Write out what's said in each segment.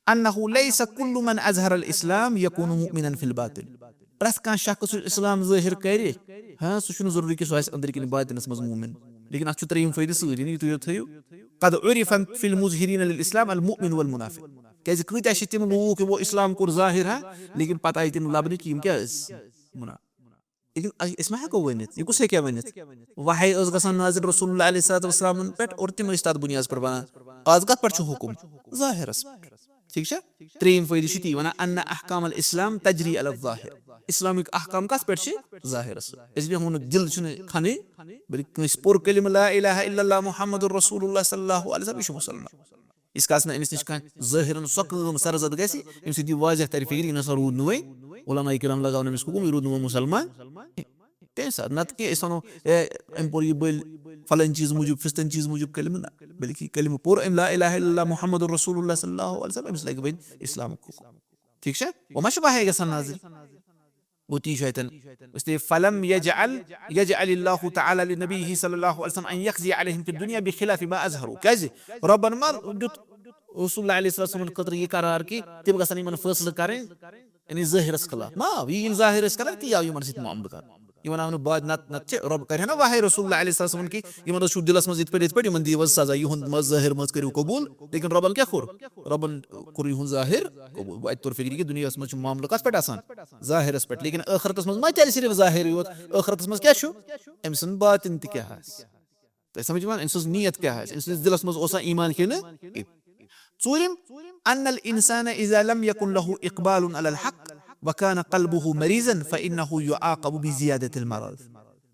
अन्नहु लैसा कुल्लु मन अज़हर अल-इस्लाम यकूनु मुमिनन फिल बातिन। प्रथ कान शख्स इस्लाम ज़ाहिर करे हाँ सु छुन जरूरी कि सु आसि अंदर किन बातिनस मज मुमिन। लेकिन अत छु त्रेयिम फायदे सरी नी तुय थयु कद उरिफन फिल मुज़हिरीन लिल-इस्लाम अल-मुमिन वल मुनाफिक। कैसे कत तिम लूक वो इस्लाम कोर ज़ाहिर हा लेकिन पता आई तिम लबन कि यम क्या मुना। लेकिन इसमें हेको वनित ये कुछ हेक्या वनित वहाय ओस गसन नाज़िल रसूलुल्लाह अलैहि वसल्लम पेट और तिम इस तत बुनियाद पर बना आज कत पर छु हुकुम ज़ाहिरस पेट। ठीक छा त्रेयिम फायदे छि ती वना अन्ना अहकाम अल इस्लाम तजरी अल ज़ाहिर। इस्लामिक अहकाम कस पेट छि ज़ाहिरस इसलिए हुन दिल छुने खाने बल्कि कस पुर कलिमा ला इलाहा इल्लल्लाह मुहम्मदुर रसूलुल्लाह सल्लल्लाहु अलैहि वसल्लम यह मुसलमान इस कास अमिस निश कह ज़ाहिरन सो कम सरजद गसी अम सि वाज़ह तर फिक्र इन रूद नुवे उलमा किराम लगावन अमिस हुकुम रूद नुवे मुसलमान ते साथ नत के इसनो अम पुर बल फलन चीज मूजूब फिस्तन चीज मूजूब कलिमा ना बल्कि कलिमा पुर अम ला इलाहा इल्लल्लाह मुहम्मदुर रसूलुल्लाह सल्लल्लाहु अलैहि वसल्लम अमिस लग बन इस्लाम को। ठीक है वो मश बाहे गसन नाज़िल वो ती शैतन उसने फलम यजअल यजअलिल्लाहु तआला लिनबीही सल्लल्लाहु अलैहि वसल्लम अन यखज़ी अलैहिम फिद दुनिया बिखिलाफ मा अज़हरु कैसे रब्बन मा रसूलुल्लाह अलैहि वसल्लम खतर ये करार कि तिम गसन यमन फैसला करें यानी ज़ाहिरस खिलाफ ना ये ज़ाहिरस कर ती या यमन सित मामला कर यमन आवन बाद नत नत रब करे ना वाहे रसूलुल्लाह अलैहि वसल्लम की यमन छु दिलस मज इत पे यमन दीवस सजा यहुन मज ज़ाहिर मज करू कबूल लेकिन रबन क्या खुर रबन कुर यहुन ज़ाहिर कबूल वो तौर फिक्र की दुनिया मज मामला कस पे आसान ज़ाहिरस पे लेकिन आखिरत मज मा चल सिर्फ ज़ाहिर योत आखिरत मज क्या छु एमसन बातिन त क्या है तो समझ मान इंस नियत क्या है इंस दिलस मज ओसा ईमान के ना țūrim أن الإنسان إذا لم يكن له إقبال على الحق وكان قلبه مريضا فإنه يعاقب بزيادة المرض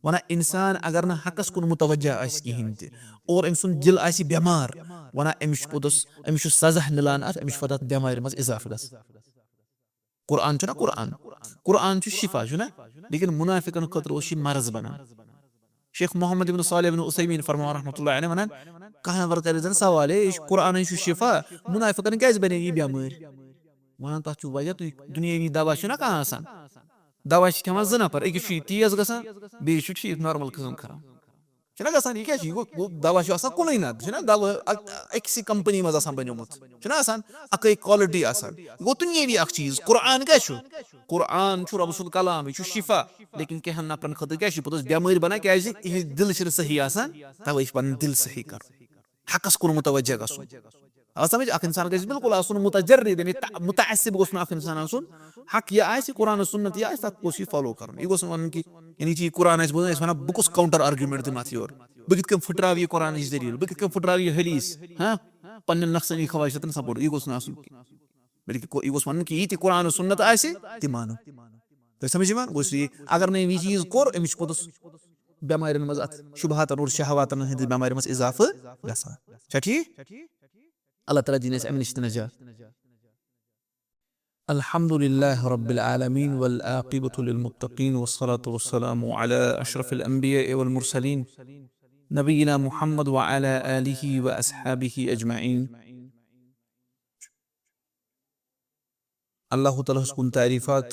वना इंसान अगर ना हकस कुन मुतवज्जा आस कहिन त और अम सुन दिल आसि बेमार वना अमिश पोदस अमिश सजा मिलान अत अमिश फतत बेमार मज इजाफ गस कुरान छु ना कुरान छु शिफा छु ना लेकिन मुनाफिकन खतर ओशी मर्ज बना। शेख मोहम्मद इब्न सालिह इब्न उसैमीन फरमा रहमतुल्लाह अलैहि वनन कहां वर कर जन सवाल है कुरान छु शिफा मुनाफिकन कैसे बने ये बेमार वना ता छु वजह तु दुनियावी दवा छु ना कहां आसान दवा खेवान ज नफर अकिस तेज गसान बे नॉर्मल किस्म खराब छना गसान ये क्या वो दवा कुन ना दवा अक्स कंपनी मज बनोमुत आसान अक क्वालिटी आसान गो दुनियावी अख चीज कुरान क्या कुरान रबुल कलाम यह शिफा लेकिन कहन नफरन खतर क्या बेमार बना क्या दिल सही आसान तवे पन दिल सही कर हकस कुन मुतवज्जा गसुन आ समझ अख इंसान गस बिल्कुल आसुन मुतजर्रिद यानी मुतअस्सिब गोस अख इंसान आसुन हक ये आसि कुरान सुन्नत ये आसि तत गोस फॉलो करन ये गोस वन कि यानी जी कुरान आसि बोलन वना बह कुस काउंटर आर्गुमेंट दिन अथ योर बह कित कम फुटराव ये कुरान दलील बह कित कम फुटराव ये हदीस हां पन्न नक्सनी खवाहिशतन सपोर्ट ये गोस आसुन बल्कि ये गोस वन कि ये कुरान सुन्नत आसि ति मानो तो समझ मान गोस ये अगर ने ये चीज कोर अमिश पोदस बेमारन मज अत शुबहातन और शहवातन हंद बेमार मज इजाफा गसान ठीक अल्लाह तआला दिन अमन निश नजात। अल्हम्दुलिल्लाह रब्बिल आलमीन वल आक़िबतु लिल मुत्तक़ीन वस्सलातु वस्सलामु अला अशरफिल अंबिया वल मुरसलीन नबीना मुहम्मद व अला आलिहि व अस्हाबिहि अजमईन। अल्लाह तआला हुस्न तारीफात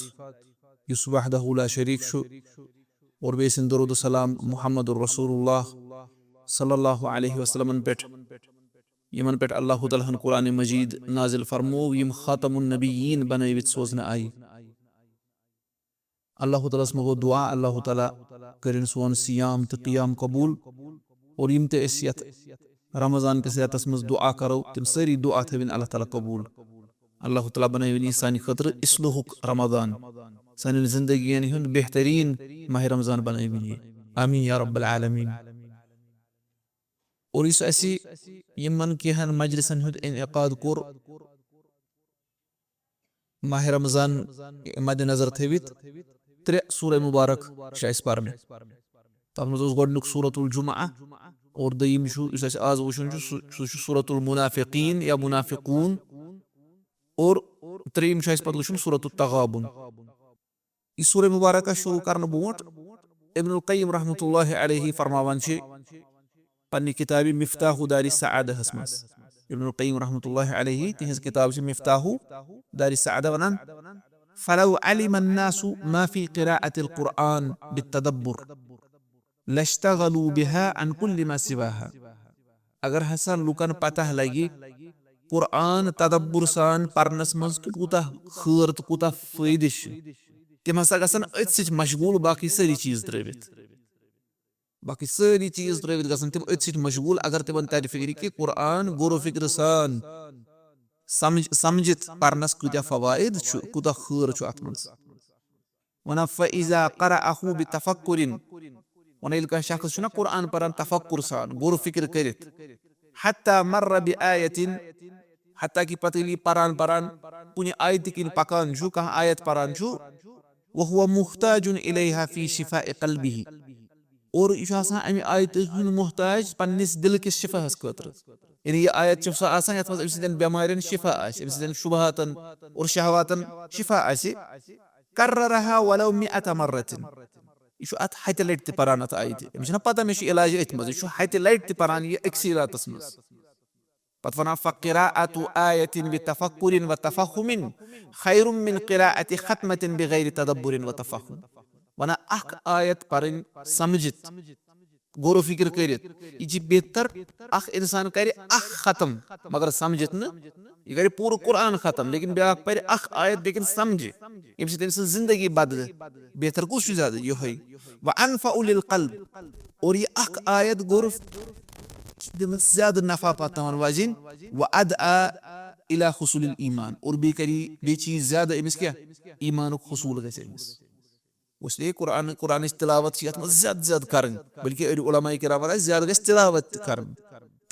युस वहदहु ला शरीक छु और बेसिन दरूद सलाम मुहम्मदुर रसूलुल्लाह सल्लल्लाहु अलैहि वसल्लम पेट यमन पेट अल्लाह तआला कुरान मजीद नाजिल फरमो यम खातमुन नबीयीन बनवित सोजन आई अल्लाह तआला मगो दुआ अल्लाह तआला करिन सोन सियाम त क़ियाम कबूल और यम ते यत रमजान के सेतस मज दुआ करो तिम सारी दुआ थविन अल्लाह तआला कबूल अल्लाह तआला बनविन सानि खतर इसलुहुक रमजान सानि जिंदगी हुंद बेहतरीन माह रमजान बनविन आमीन या रब्बल आलमीन। और इस ऐसी यमन केहन मजलिसन हुंद इनइकाद कोर माह रमजान मद नजर थवित त्रे सूरह मुबारक शाइस परने तब मज गोडनुक सूरतुल जुमआ और दयिम छु इस आज वुशुन छु सूरतुल मुनाफिकीन या मुनाफिकून और त्रीम शाइस पद वुशुन सूरतुत तगाबुन। इस सूरह मुबारक शुरू करन बोट इब्नुल क़य्यिम रहमतुल्लाहि अलैहि फरमावन छे पन्नी किताबी मिफ्ताहु दारिस सआदा हसमस इब्नुल क़य्यिम रहमतुल्लाहि अलैहि तिहज किताब छे मिफ्ताहु दारिस सआदा वनन फलौ अलिम अन्नासु मा फी क़िराअतिल क़ुरआन बित्तदब्बुर लश्तगलू बिहा अन कुल्लि मा सिवाहा। अगर हसन लुकन पता लगी Quran tadabbur san parnas maz kuta khur to kuta faydish tim hasa gasan ötsit mashgul baki sari cheez travit baki sari cheez travit gasan tim ötsit mashgul agar tim tar fikri ki Quran goro fikr san samjit parnas kuta fawaid chu kuta khur chu atmans wana fa iza qara'ahu bi tafakkurin wana ilka shakhs shuna Quran paran tafakkur san goro fikr karit hatta marra bi ayatin hatta ki patili paran punya ayat kin pakan ju kah ayat paran ju wa huwa muhtajun ilayha fi shifa'i qalbihi और यह आसान अमि आयत मुहताज पन्निस दिल किस शिफा हस खतर यानी ये आयत छ आसान यथ मज अमि बेमारन शिफा आस अमि शुबहातन और शहवातन शिफा आस कर्ररहा वलौ 100 مرة यह अत हत लट त परान अत आयत अमि छना पता मे इलाज अत मज यह हत लट त परान ये अक्सीरात मज पत वना فقراءة آية بتفكر وتفهم خير من قراءة ختمة بغير تدبر وتفهم wana ak ayat parin samjit goro fikir karit iji better ak insan kari ak khatam magar samjit na ये करी पूरा कुरान खत्म लेकिन ब्याह पर अख आयत लेकिन समझे इमसे तेरे जिंदगी बदले बेहतर कुछ ज्यादा यो है व अनफउ लिल क़ल्ब और ये अख आयत गुरफ दिल ज्यादा नफा पाता है वाजिन व अदआ इला हुसूल ईमान और बेकरी बे चीज ज्यादा इमस क्या ईमान को हुसूल कैसे इमस उसलिए कुरान तिलावत ज्यादा करन बल्कि उलमा किराम ज्यादा तिलावत करन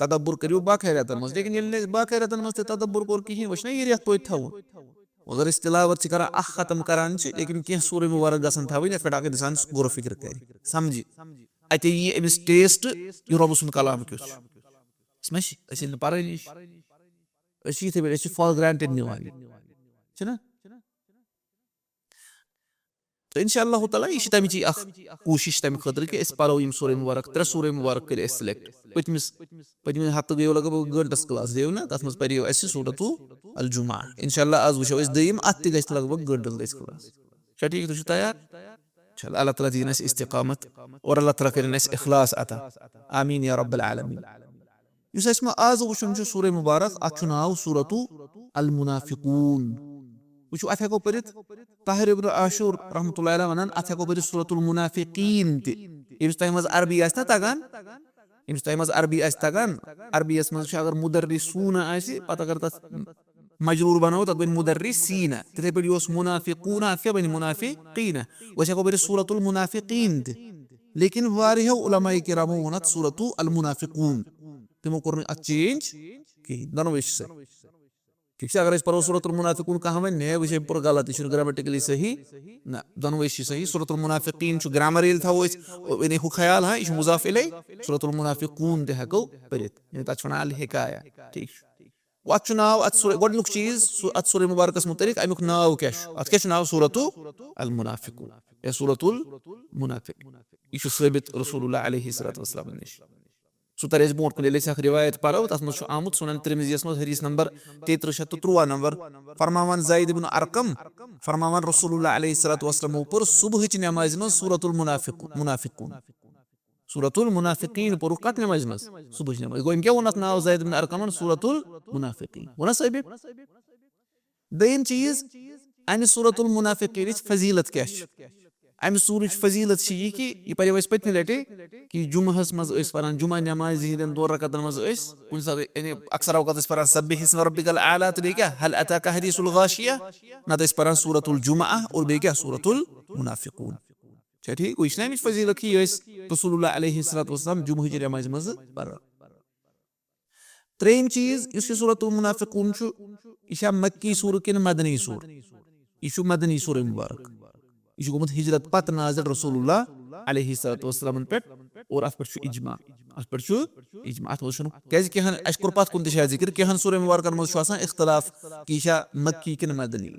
तदब्बुर करियो बाखैरतन मस लेकिन ये बाखैरतन मस तदब्बुर कोर किहि वशना ये रियत पोय थाव अगर इस तिलावत करा अख खत्म करान छ लेकिन के सूरह मुबारक गसन थावी ने फटा के इंसान गौर फिक्र करे समझी अते ये इस टेस्ट ये रब सुन कलाम क्यों स्मैश असिन पारनिश अशी थे बेस फॉर ग्रांटेड निवाली छना तो इंशाअल्लाह ताला इश तमि ची अख कोशिश तमि खतर के इस पारो यम सूरह मुबारक तर सूरह मुबारक के सिलेक्ट पतमिस हफ्ते गयो लग घंटस क्लास देव ना तथ मस परियो अस सूरतु अल जुमा इंशाअल्लाह आज वशो इस दयम अति गस लगभग घंटस गस क्लास अच्छा ठीक तो तैयार चल अल्लाह ताला दीन इस इस्तिकामत और अल्लाह ताला करन इस इखलास अता आमीन या रब्बल आलमीन युसमा आज वशो सूरह मुबारक अचुनाव सूरतु अल मुनाफिकून वशो अथको परित ताहिर इब्न आशूर रहमतुल्लाह अलैहि वनन अथको परित सूरतुल मुनाफिकीन इस टाइम अरबी आस्ता तगन इस टाइम अरबी आस तगन अरबी अस मज अगर मुदर्रिसून आसि पता अगर तस मजरूर बनाओ तब बन मुदर्रिसीन तथे पे योस मुनाफिकून आफिया बन मुनाफिकीन वशको परित सूरतुल मुनाफिकीन लेकिन वारिह उलमा किराम वनत सूरतु अल मुनाफिकून तिमो करन अ चेंज की दनवेश से ठीक से अगर इस पर सूरतुल मुनाफिकून कहा में ने विषय पर गलत इशु ग्रामेटिकली सही ना दोनों विषय सही सूरतुल मुनाफिकीन जो ग्रामरियल था वो इन्हें को ख्याल है इस मुजाफ इले सूरतुल मुनाफिकून दे हको परित ये तचना अल हिकाया ठीक वचनाव अतसुर गोडलुक चीज अतसुर मुबारक मुतरिक अमुक नाव कैश अतकेश नाव सूरतु अल मुनाफिकून या सूरतुल मुनाफिक इशु सबित रसूलुल्लाह अलैहि सल्लल्लाहु अलैहि वसल्लम सुतर इस बोर्ड को ले से रिवायत पारो तस्मु आमुद सुनन तिरमिजी में हदीस नंबर 3353 नंबर फरमावन ज़ैद इब्न अरकम फरमावन रसूलुल्लाह अलैहि सल्लल्लाहु अलैहि वसल्लम पर सुबह की नमाज में सूरतुल मुनाफिकीन पर वक्त नमाज में सुबह की नमाज गोइम क्या वनत नाव ज़ैद इब्न अरकम सूरतुल मुनाफिकीन वना सबब दयन चीज अन सूरतुल मुनाफिकीन फजीलत क्या अम सूरज फजीलत कि यह पे पत्न लटे कि जुमहस मज पान जुमा नमाज हिंदन 2 रकतन मज कुन सात अक्सर अवकत पान सब्बिह इस्म रब्बिकल आला तो क्या हल अताका हदीसुल गाशिया ना तो पान सूरतुल जुमा और बे क्या सूरतुल मुनाफिकून ठीक इस्लामी फजीलत की रसूलुल्लाह अलैहि सल्लल्लाहु अलैहि वसल्लम जुमा की नमाज मज पर त्रेम चीज इस सूरतुल मुनाफिकून यह मक्की सूर किन मदनी सूर यह मदनी सूर मुबारक यह गोमुत हिजरत पत नाज़िल रसूलुल्लाह अलैहि सल्लल्लाहु अलैहि वसल्लम पे और अत पे इजमा अत मज क्या अशकुर पत कुन जिक्र क्या सूरह मुबारकन मज इख्तलाफ कि मक्की किन मदनी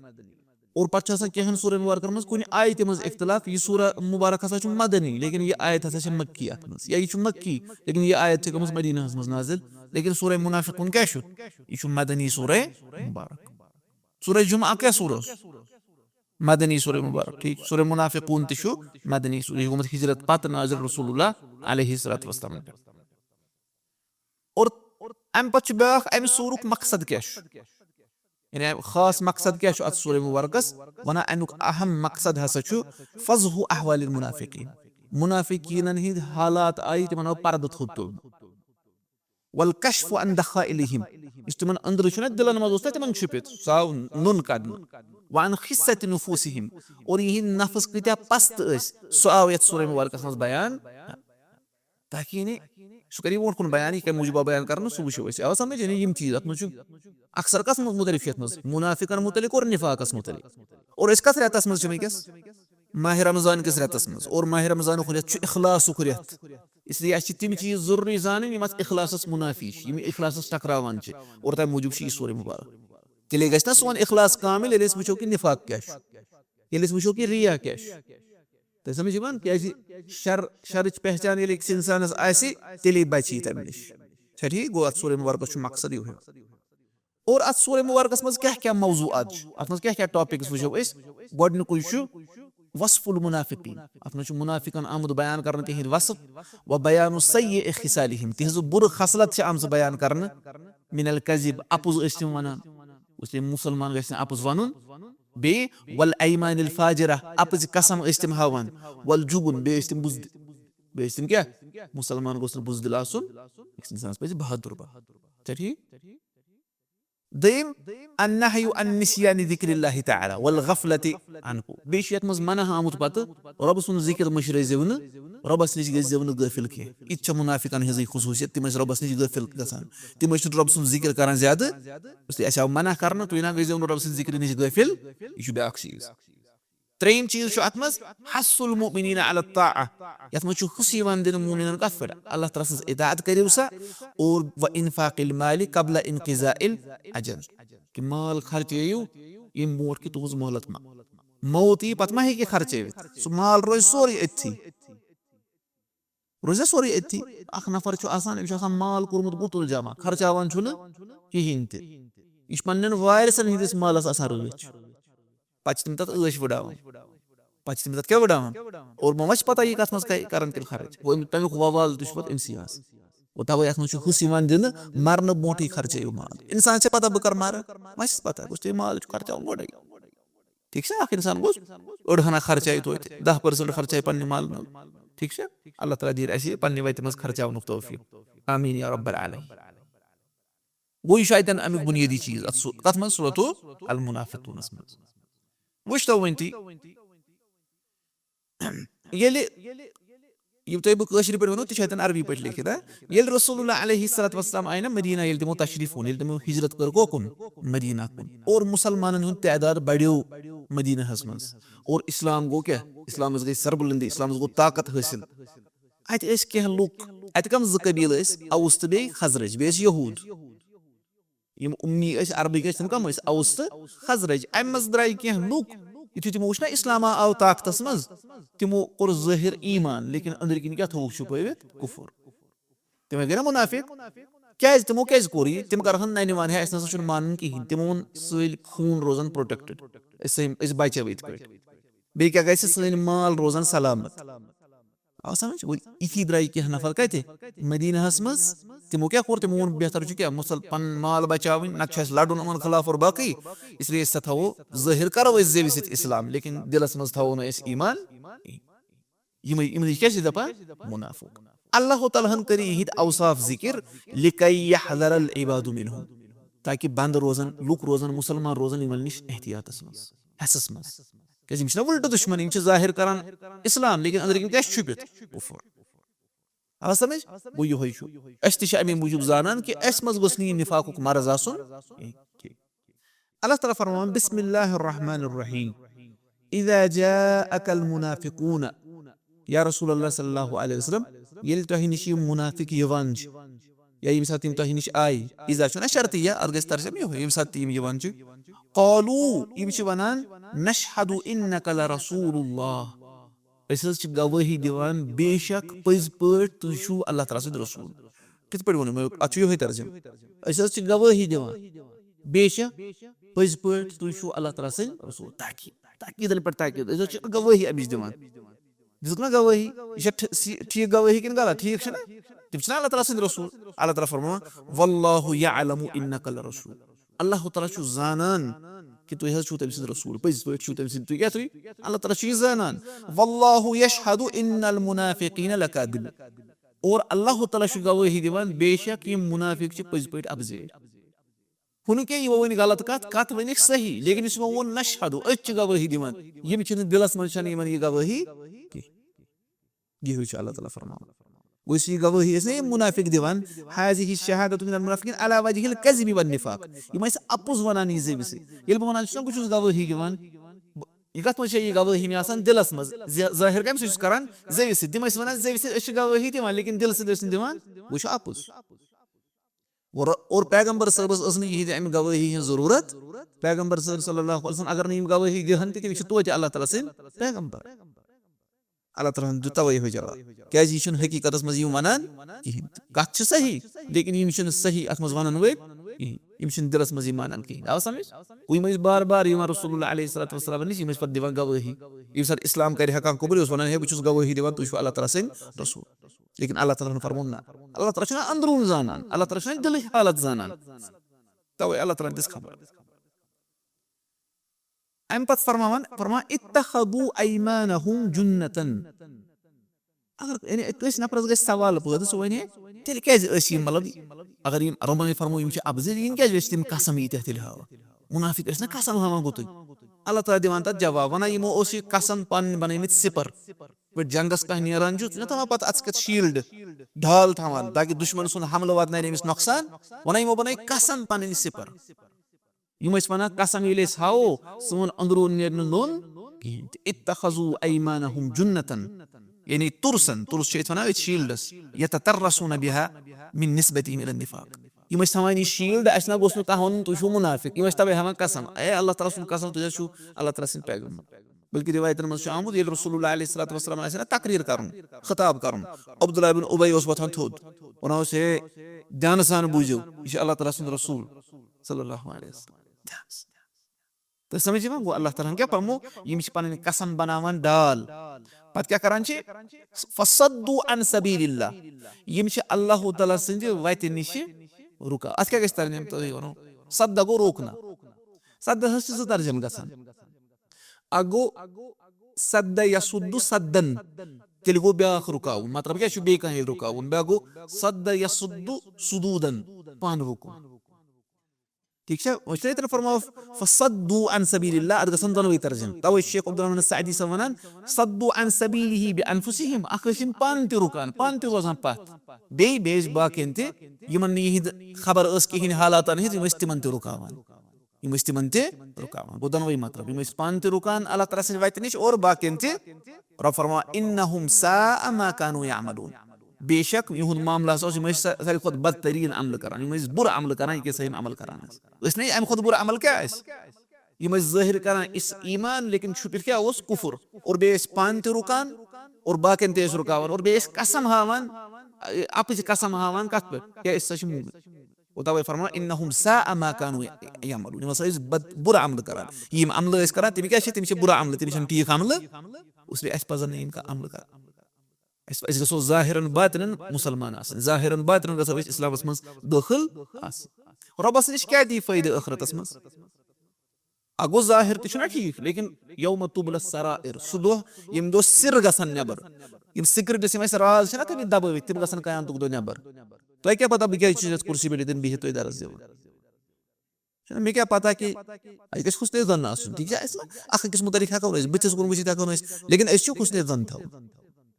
और पत क्या सूरह मुबारकन मज कुन आयत मज इख्तलाफ यह सूरह मुबारक हसा मदनी लेकिन यह आयत हसा मक्की अत मज या यह मक्की लेकिन यह आयत गमज मदीना मज नाज़िल लेकिन सूरह मुनाफिकून क्या यह मदनी सूरह मुबारक सूरह जुमा क्या सूरह मदनी सूरह मुबारक ठीक सूरह मुनाफिकून तिशु मदनी सूरह गुमत हिजरत पत नाज़िल रसूलुल्लाह अलैहि सल्लल्लाहु अलैहि वसल्लम और अम पच ब्याख अम सूरुक मकसद क्या यानी खास मकसद क्या अत सूरह मुबारकस वना अमुक अहम मकसद हसा फज़हु अहवाल मुनाफिकीन मुनाफिकीन हिंद हालात आई तिमन पर्द थोप तुल वल कश्फ अन दखाइलिहिम इस तिमन अंदर छुना दिलन मज तिमन छुपित साव नुन कदन वन खिस्सत नुफूसिहिम और यह नफ्स कत्या पस्त सो आव यत सूरह मुबारकस मज बयान ताकि ने सो करी वो कुन बयान के मुजब बयान करना सो वुशो आव समझ ने यम चीज अत अक्सर कस मुतलिफ यत मज मुनाफिकन मुतलिक और निफाकस मुतलिक और इस कस रेतस मज वस माह रमजान किस रेतस मज और माह रमजान रेत इखलास रेत इसलिए अच्छी तिम चीज जरूरी जान यम इखलासस मुनाफी यम इखलासस टकरावान और तम मूजूब सूरह मुबारक तेले गछ ना सोन इखलास कामिल ये वो कि निफाक क्या ये वो कि रिया क्या तो समझ क्या शर पहचान ये इंसानस तेले बची तम नश ठीक गो अत सूरह मुबारक मकसद यह और अत सूरह मुबारकस मज क्या क्या मौजूआत अत मज क्या टॉपिक्स वो गोडनिकु वसफुल मुनाफिकीन अत मज मुनाफिकन आमद बयान कर तिहिंद वसफ व बयान सय्यि खिसालिहिम तिहिंज बुर खसलत आमज बयान कर मिनल कज़िब अपुज तिम वनान उसलिए मुसलमान गछ अपुज वनुन बे वल ऐमानिल फाजिरा अपुज कसम तिम हावान वल जुबुन बे तिम बुज़दिल बे तिम क्या मुसलमान गोस बुज़दिल आसुन इंसान पे बहादुर ठीक दयम अन्नहयु अन निस्यानि ज़िक्रिल्लाहि तआला वल गफलति अनहु बेशियत मज मना आमुत पत रब सुन जिक्र मशरे जेवन रबस निश गज जेवन गफिल के इच मुनाफिकन हज़ खुसूसियत तिम रबस निश गफिल गसान तिम रब सुन जिक्र करन ज्यादा उसलिए अच्छा मना करना तो ना गज जेवन रब सुन जिक्र निश गफिल यह ब्याक चीज त्रेम चीज अत मज हस्सुल मुमिनीन अला ताआ यत मज खुशी वन दिन मुमिनन कत पे अल्लाह तआला सज इताअत करियो सा और व इनफाकिल माली कबल इनकिजाइल अजल कि माल खर्चेयु यम मोट कि तुज मोहलत मौत यी पत मा हेकि खर्चेवित सो माल रोज सोरी अथी रोज सोरी अथी अख नफर माल कोरमुत गुतुल जमा खर्चावान कहिन त यह पन्न वारिसन हिंदिस मालस आसान रच पच तम तथ ऐश वुडावान पच तम तथ क्या वुडावान और मा पता यह कत मज करन तिल खर्च तमिक ववाल तुछ पत अमसी वो तवे अत मज हुस दिन मरन ब्रोट खर्चे माल इंसान से पता बह कर मर मा पता गोस माल खर्चा गोड़े ठीक है अख इंसान गोस अड़ हना खर्चाई तो 10% खर्चाई पन्ने माल ठीक है अल्लाह ताला दीर अस पन्ने वत मज खर्चावन तौफीक आमीन या रब्बल आलमीन गो यह अमिक बुनियादी चीज कत मज सूरत अल मुनाफिकून मज वुच तो वनती ये तुम बहर पे वो तन अरबी पे लिखित ये रसूलुल्लाह अलैहिस्सलातु वस्सलाम आय ना मदीना ये तमो तशरीफ ओन तमो हिजरत कर गोकुन मदीना कुन और मुसलमानन हुन तादाद बढ़ो मदीना मज और इस्लाम गो क्या इस्लाम गई सरबुलंदी इस्लाम गो ताकत हासिल अत कह लुक अत कम ज कबील औस तो बे खजरज बे यहूद यम उम्मी अरबिक तम कम औस तो खजरज अम मज द्राय कह लुक यु तमो वुच ना इस्लामा आव ताकतस मज तमो कोर ज़ाहिर ईमान लेकिन अंदर किन क्या थोक छुपवित कुफर तम गए ना मुनाफिक क्या तमो क्या कोर यह तम कर नन वन है ना मान कहें तमो वो सल खून रोजान प्रोटेक्टेड बचे इत पे बे क्या सन माल रोजान सलामत आव समझ इथी द्राय कह नफर कत मदीना मज तमो क्या कोर तमो वो बेहतर क्या मुसल पन माल बचाव नत लड़न उन खिलाफ और बाकी इसलिए थो ज़ाहिर करो जेबि सत इस्लाम लेकिन दिलस मज थो ईमान क्या दपान मुनाफिक अल्लाह तआला कर यहिद औसाफ जिक्र लिकै यहज़रल इबादु मिनहुम ताकि बंद रोजन लुक रोजन मुसलमान रोजन इमन निश एहतियातस मज हसस मज क्या उल्ट दुश्मन ज़ाहिर करान इस्लाम लेकिन अंदर क्या छुपित कुफर आव समझ गो यह अमे मूजूब जानान कि अस मज गोस निफाकुक मर्ज आसुन अल्लाह ताला फरमान बिस्मिल्लाहिर रहमानिर रहीम इज़ा जाअकल मुनाफिकून या रसूलुल्लाह सल्लल्लाहु अलैहि वसल्लम ये तोह निश मुनाफिक यवान या यम सात तोह निश आय इज़ा छुना शर्तिया अर गस तरजम यम सात यम यवान क़ालू यम वनान नशहदु इन्नका लरसूलुल्लाह गवाही दिवान बेशक पज पे तुम अल्लाह ताला सद रसूल कित पे वो अत यो तर्जम गवाही दिवान बेशक पज पे तुम अल्लाह ताला सद रसूल ताकीदन पे ताकीद गवाही अमिश दिवान दिस ना गवाही ठीक गवाही कि गलत ठीक تم چھنا اللہ تعالیٰ سٕنٛدۍ رسول اللہ تعالیٰ فرماوان واللہ یعلم انک لرسول اللہ تعالیٰ چھُ زانان کہ تُہۍ حظ چھُو تٔمۍ سٕنٛدۍ رسول پٔزۍ پٲٹھۍ چھُو تٔمۍ سٕنٛدۍ تُہۍ کیٛاہ تُہۍ اللہ تعالیٰ چھُ یہِ زانان واللہ یشہد ان المنافقین لکاذبون اور اللہ تعالیٰ چھُ گوٲہی دِوان بے شک یِم مُنافِق چھِ پٔزۍ پٲٹھۍ اپزیٲرۍ ہُہ نہٕ کینٛہہ یِمو ؤنۍ غلط کتھ ؤنِکھ صحیح لیکن یُس یِمو ووٚن نشہد أسۍ چھِ گوٲہی دِوان یِم چھِنہٕ دِلس منٛز چھنہٕ یِمن یہِ گوٲہی کینٛہہ یِہوے چھُ اللہ تعالیٰ فرماوان گوٚو یُس یہِ گوٲہی ٲسۍ نہ یِم مُنافِق دِوان حاضہِ شہادت من المنافقین علی وجہ الکذب والنفاق یِم ٲسۍ اپُز ونان یہِ زیوِ سۭتۍ ییٚلہِ بہٕ ونان چھُس نہ بہٕ چھُس گوٲہی دِوان یہِ کتھ منٛز چھےٚ یہِ گوٲہی مےٚ آسان دِلس منٛز ظٲہِر کمہِ سۭتۍ چھُس کران زیوِ سۭتۍ تِم ٲسۍ ونان زیوِ سۭتۍ أسۍ چھِ گوٲہی دِوان لیکن دِلہٕ سۭتۍ ٲسۍ نہٕ دِوان گوٚو یہِ چھُ اپُز اور پیغمبر صٲبس ٲس نہٕ یِہنٛدِ امہِ گوٲہی ہٕنٛز ضروٗرت پیغمبر صٲب صلی اللہ علیہ وسلم اگر نہٕ یِم گوٲہی دِہن تہِ تِم چھِ توتہِ اللہ تعالیٰ سٕنٛدۍ پیغمبر اللہ تعالیٰ ہن دیُت توے یِہوے جواب کیازِ یہِ چھُنہٕ حقیٖقتس منٛز یِم ونان کِہینۍ تہِ کتھ چھِ صحیح لیکن یِم چھِنہٕ صحیح اتھ منٛز ونان وٲلۍ کِہینۍ یِم چھِنہٕ دِلس منٛز یہِ مانان کِہینۍ آو سمجھ یِم ٲسۍ بار بار یِوان رسول اللہ علیہ الصلوۃ والسلام نِش یِم ٲسۍ پتہٕ دِوان گوٲہی ییٚمہِ ساتہٕ اسلام کرِ ہا کانٛہہ قبوٗل یہِ اوس ونان ہے بہٕ چھُس گوٲہی دِوان تُہۍ چھِو اللہ تعالیٰ سٕنٛدۍ رسول لیکن اللہ تعالیٰ ہن فرموون نہ اللہ تعالیٰ چھُنہ اندروٗن زانان اللہ تعالیٰ چھُنہ دِلٕچ حالت زانان توے اللہ تعالیٰ ہن دِژ خبر امہِ پتہٕ فرماوان اتخذوا ایمانہم جُنتن اگر یعنی کٲنٛسہِ نفرس گژھِ سوال پٲدٕ سُہ وَنہِ ہے تیٚلہِ کیازِ ٲسۍ یِم مطلب اگر یِم رۄبن فرمو یِم چھِ اپزٕرۍ یِم کیازِ ٲسۍ تِم قسم ییٖتیاہ تیٚلہِ ہاوان مُنافِق ٲسۍ نہ قسم ہاوان گوٚتُے اللہ تعالیٰ دِوان تتھ جواب ونان یِمو اوس یہِ قسم پنٕنۍ بنٲومٕتۍ سِپر پٲٹھۍ جنگس کانٛہہ نیران چھُ ژٕ چھُنہ تھاوان پتہٕ اتھس کٮ۪تھ شیٖلڈ ڈھال تھاوان تاکہِ دُشمن سُنٛد حملہٕ واتناوِ أمِس نۄقصان ونان یِمو بنٲے قسم پنٕنۍ سِپر یِم ٲسۍ ونان قسم ییٚلہِ أسۍ ہاوو سون اندروٗن نیرِ نہٕ لوٚن کِہینۍ تہِ اتخذوا ایمانہم جُنتن یعنی تُرسن تُرس چھِ أسۍ ونان أتھۍ شیٖلڈس یتترسوٗنہ بِہا من نسبتہم الی النفاق یِم ٲسۍ تھاوان یہِ شیٖلڈ اسہِ نہ گوٚژھ نہٕ کانٛہہ ونُن تُہۍ چھِو مُنافِق یِم ٲسۍ تَوے ہاوان قسم اے اللہ تعالیٰ سُنٛد قسم تُہۍ حظ چھِو اللہ تعالیٰ سٕنٛدۍ پیغمبر بلکہِ رِوایتن منٛز چھُ آمُت ییٚلہِ رسول اللہ علیہ الصلوۃ والسلام آسہِ ہا نہ تقریٖر کرُن خطاب کرُن عبداللہ بن اُبے اوس وۄتھان تھوٚد ونان اوس ہے دیانہٕ سان بوٗزِو یہِ چھُ اللہ تعالیٰ سُنٛد رسول صلی اللہ علیہ وسلم تُہۍ سمجھ یِوان گوٚو اللہ تعالیٰ ہن کیٛاہ فرمو یِم چھِ پنٕنۍ قسم بناوان ڈال پتہٕ کیٛاہ کران چھِ فصدوا عن سبیل اللہ یِم چھِ اللہ تعالیٰ سٕنٛدِ وتہِ نِشہِ رُکان اتھ کیٛاہ گژھِ ترجمہٕ تُہۍ ونو سدا گوٚو روکنا سدا حظ چھِ زٕ ترجمہٕ گژھان اکھ گوٚو سدا یسُدُ سدن تیٚلہِ گوٚو بیٛاکھ رُکاوُن مطلب کیٛاہ چھُ بیٚیہِ کانٛہہ ییٚلہِ رُکاوُن بیٛاکھ گوٚو سدا یسُدُ سُدوٗدن پن رُکُن ٹھیٖک چھا وۄنۍ چھُنہ ییٚتٮ۪ن فرماوو فصدوا عن سبیل اللہ اتھ گژھن دۄنوے ترجمہٕ توے شیخ عبدالرحمٰن سعدی صٲب ونان صدوا عن سبیلہ بانفسہم اکھ ٲسۍ یِم پانہٕ تہِ رُکان پانہٕ تہِ روزان پتھ بیٚیہِ ٲسۍ باقین تہِ یِمن نہٕ یِہنٛد خبر ٲس کِہینۍ حالاتن ہٕنٛز یِم ٲسۍ تِمن تہِ رُکاوان گوٚو دۄنوے مطلب یِم ٲسۍ پانہٕ تہِ رُکان اللہ تعالیٰ سٕنٛدِ وتہِ نِش اور باقین تہِ رۄب فرماوان انہم ساء ما كانوا يعملون بے شک یِہُنٛد معاملہٕ ہسا اوس یِم ٲسۍ ساروی کھۄتہٕ بدتریٖن عملہٕ کران یِم ٲسۍ بُرٕ عملہٕ کران یہِ کیٛاہ سا یِم عمل کران ٲسۍ نہ امہِ کھۄتہٕ بُرٕ عمل کیٛاہ آسہِ یِم ٲسۍ ظٲہِر کران ایٖمان لیکن چھُپِتھ کیٛاہ اوس کُفُر اور بیٚیہِ ٲسۍ پانہٕ تہِ رُکان اور باقین تہِ ٲسۍ رُکاوان اور بیٚیہِ ٲسۍ قسم ہاوان اپٕز قسم ہاوان کتھ پٮ۪ٹھ کیٛاہ أسۍ ہسا چھِ موٗمِن گوٚو توے فرماوان انہم ساء ما كانوا يعملون یِم ہسا ٲسۍ بُرٕ عملہٕ کران یِم عملہٕ ٲسۍ کران تِم کیٛاہ چھِ تِم چھِ بُرٕ عملہٕ تِم چھِنہٕ ٹھیٖک عملہٕ اس لیے اسہِ پزن نہٕ یِم کانٛہہ عملہٕ کرٕنۍ أسۍ گژھو ظٲہِرن باطِنن مُسلمان آسٕنۍ ظٲہِرن باطِنن گژھو أسۍ اسلامس منٛز دٲخل آسٕنۍ رۄبس نِش کیٛاہ دی فٲیدٕ ٲخرتس منٛز اکھ گوٚو ظٲہِر تہِ چھُنہ ٹھیٖک لیکن یومہ تُبلى السرائر سُہ دۄہ ییٚمہِ دۄہ سِر گژھن نیبر یِم سِکرِٹٕس یِم اَسہِ راز چھِنہ تٔمِس دبٲوِتھ تِم گژھن قیامتُک دۄہ نیبر تۄہہِ کیٛاہ پتہ بہٕ کیٛازِ چھُس یتھ کُرسی پٮ۪ٹھ ییٚتٮ۪ن بِہِتھ تۄہہِ درس دِوان چھُنہ مےٚ کیٛاہ پتہ کہِ اَسہِ گژھِ حُسنِ ظن آسُن ٹھیٖک چھا اَسہِ اکھ أکِس مُتعلِق ہٮ۪کو نہٕ أسۍ بٕتھِس کُن وٕچھِتھ ہٮ۪کو نہٕ أسۍ لیکن أسۍ چھِ حُسنِ ظن تھاوُن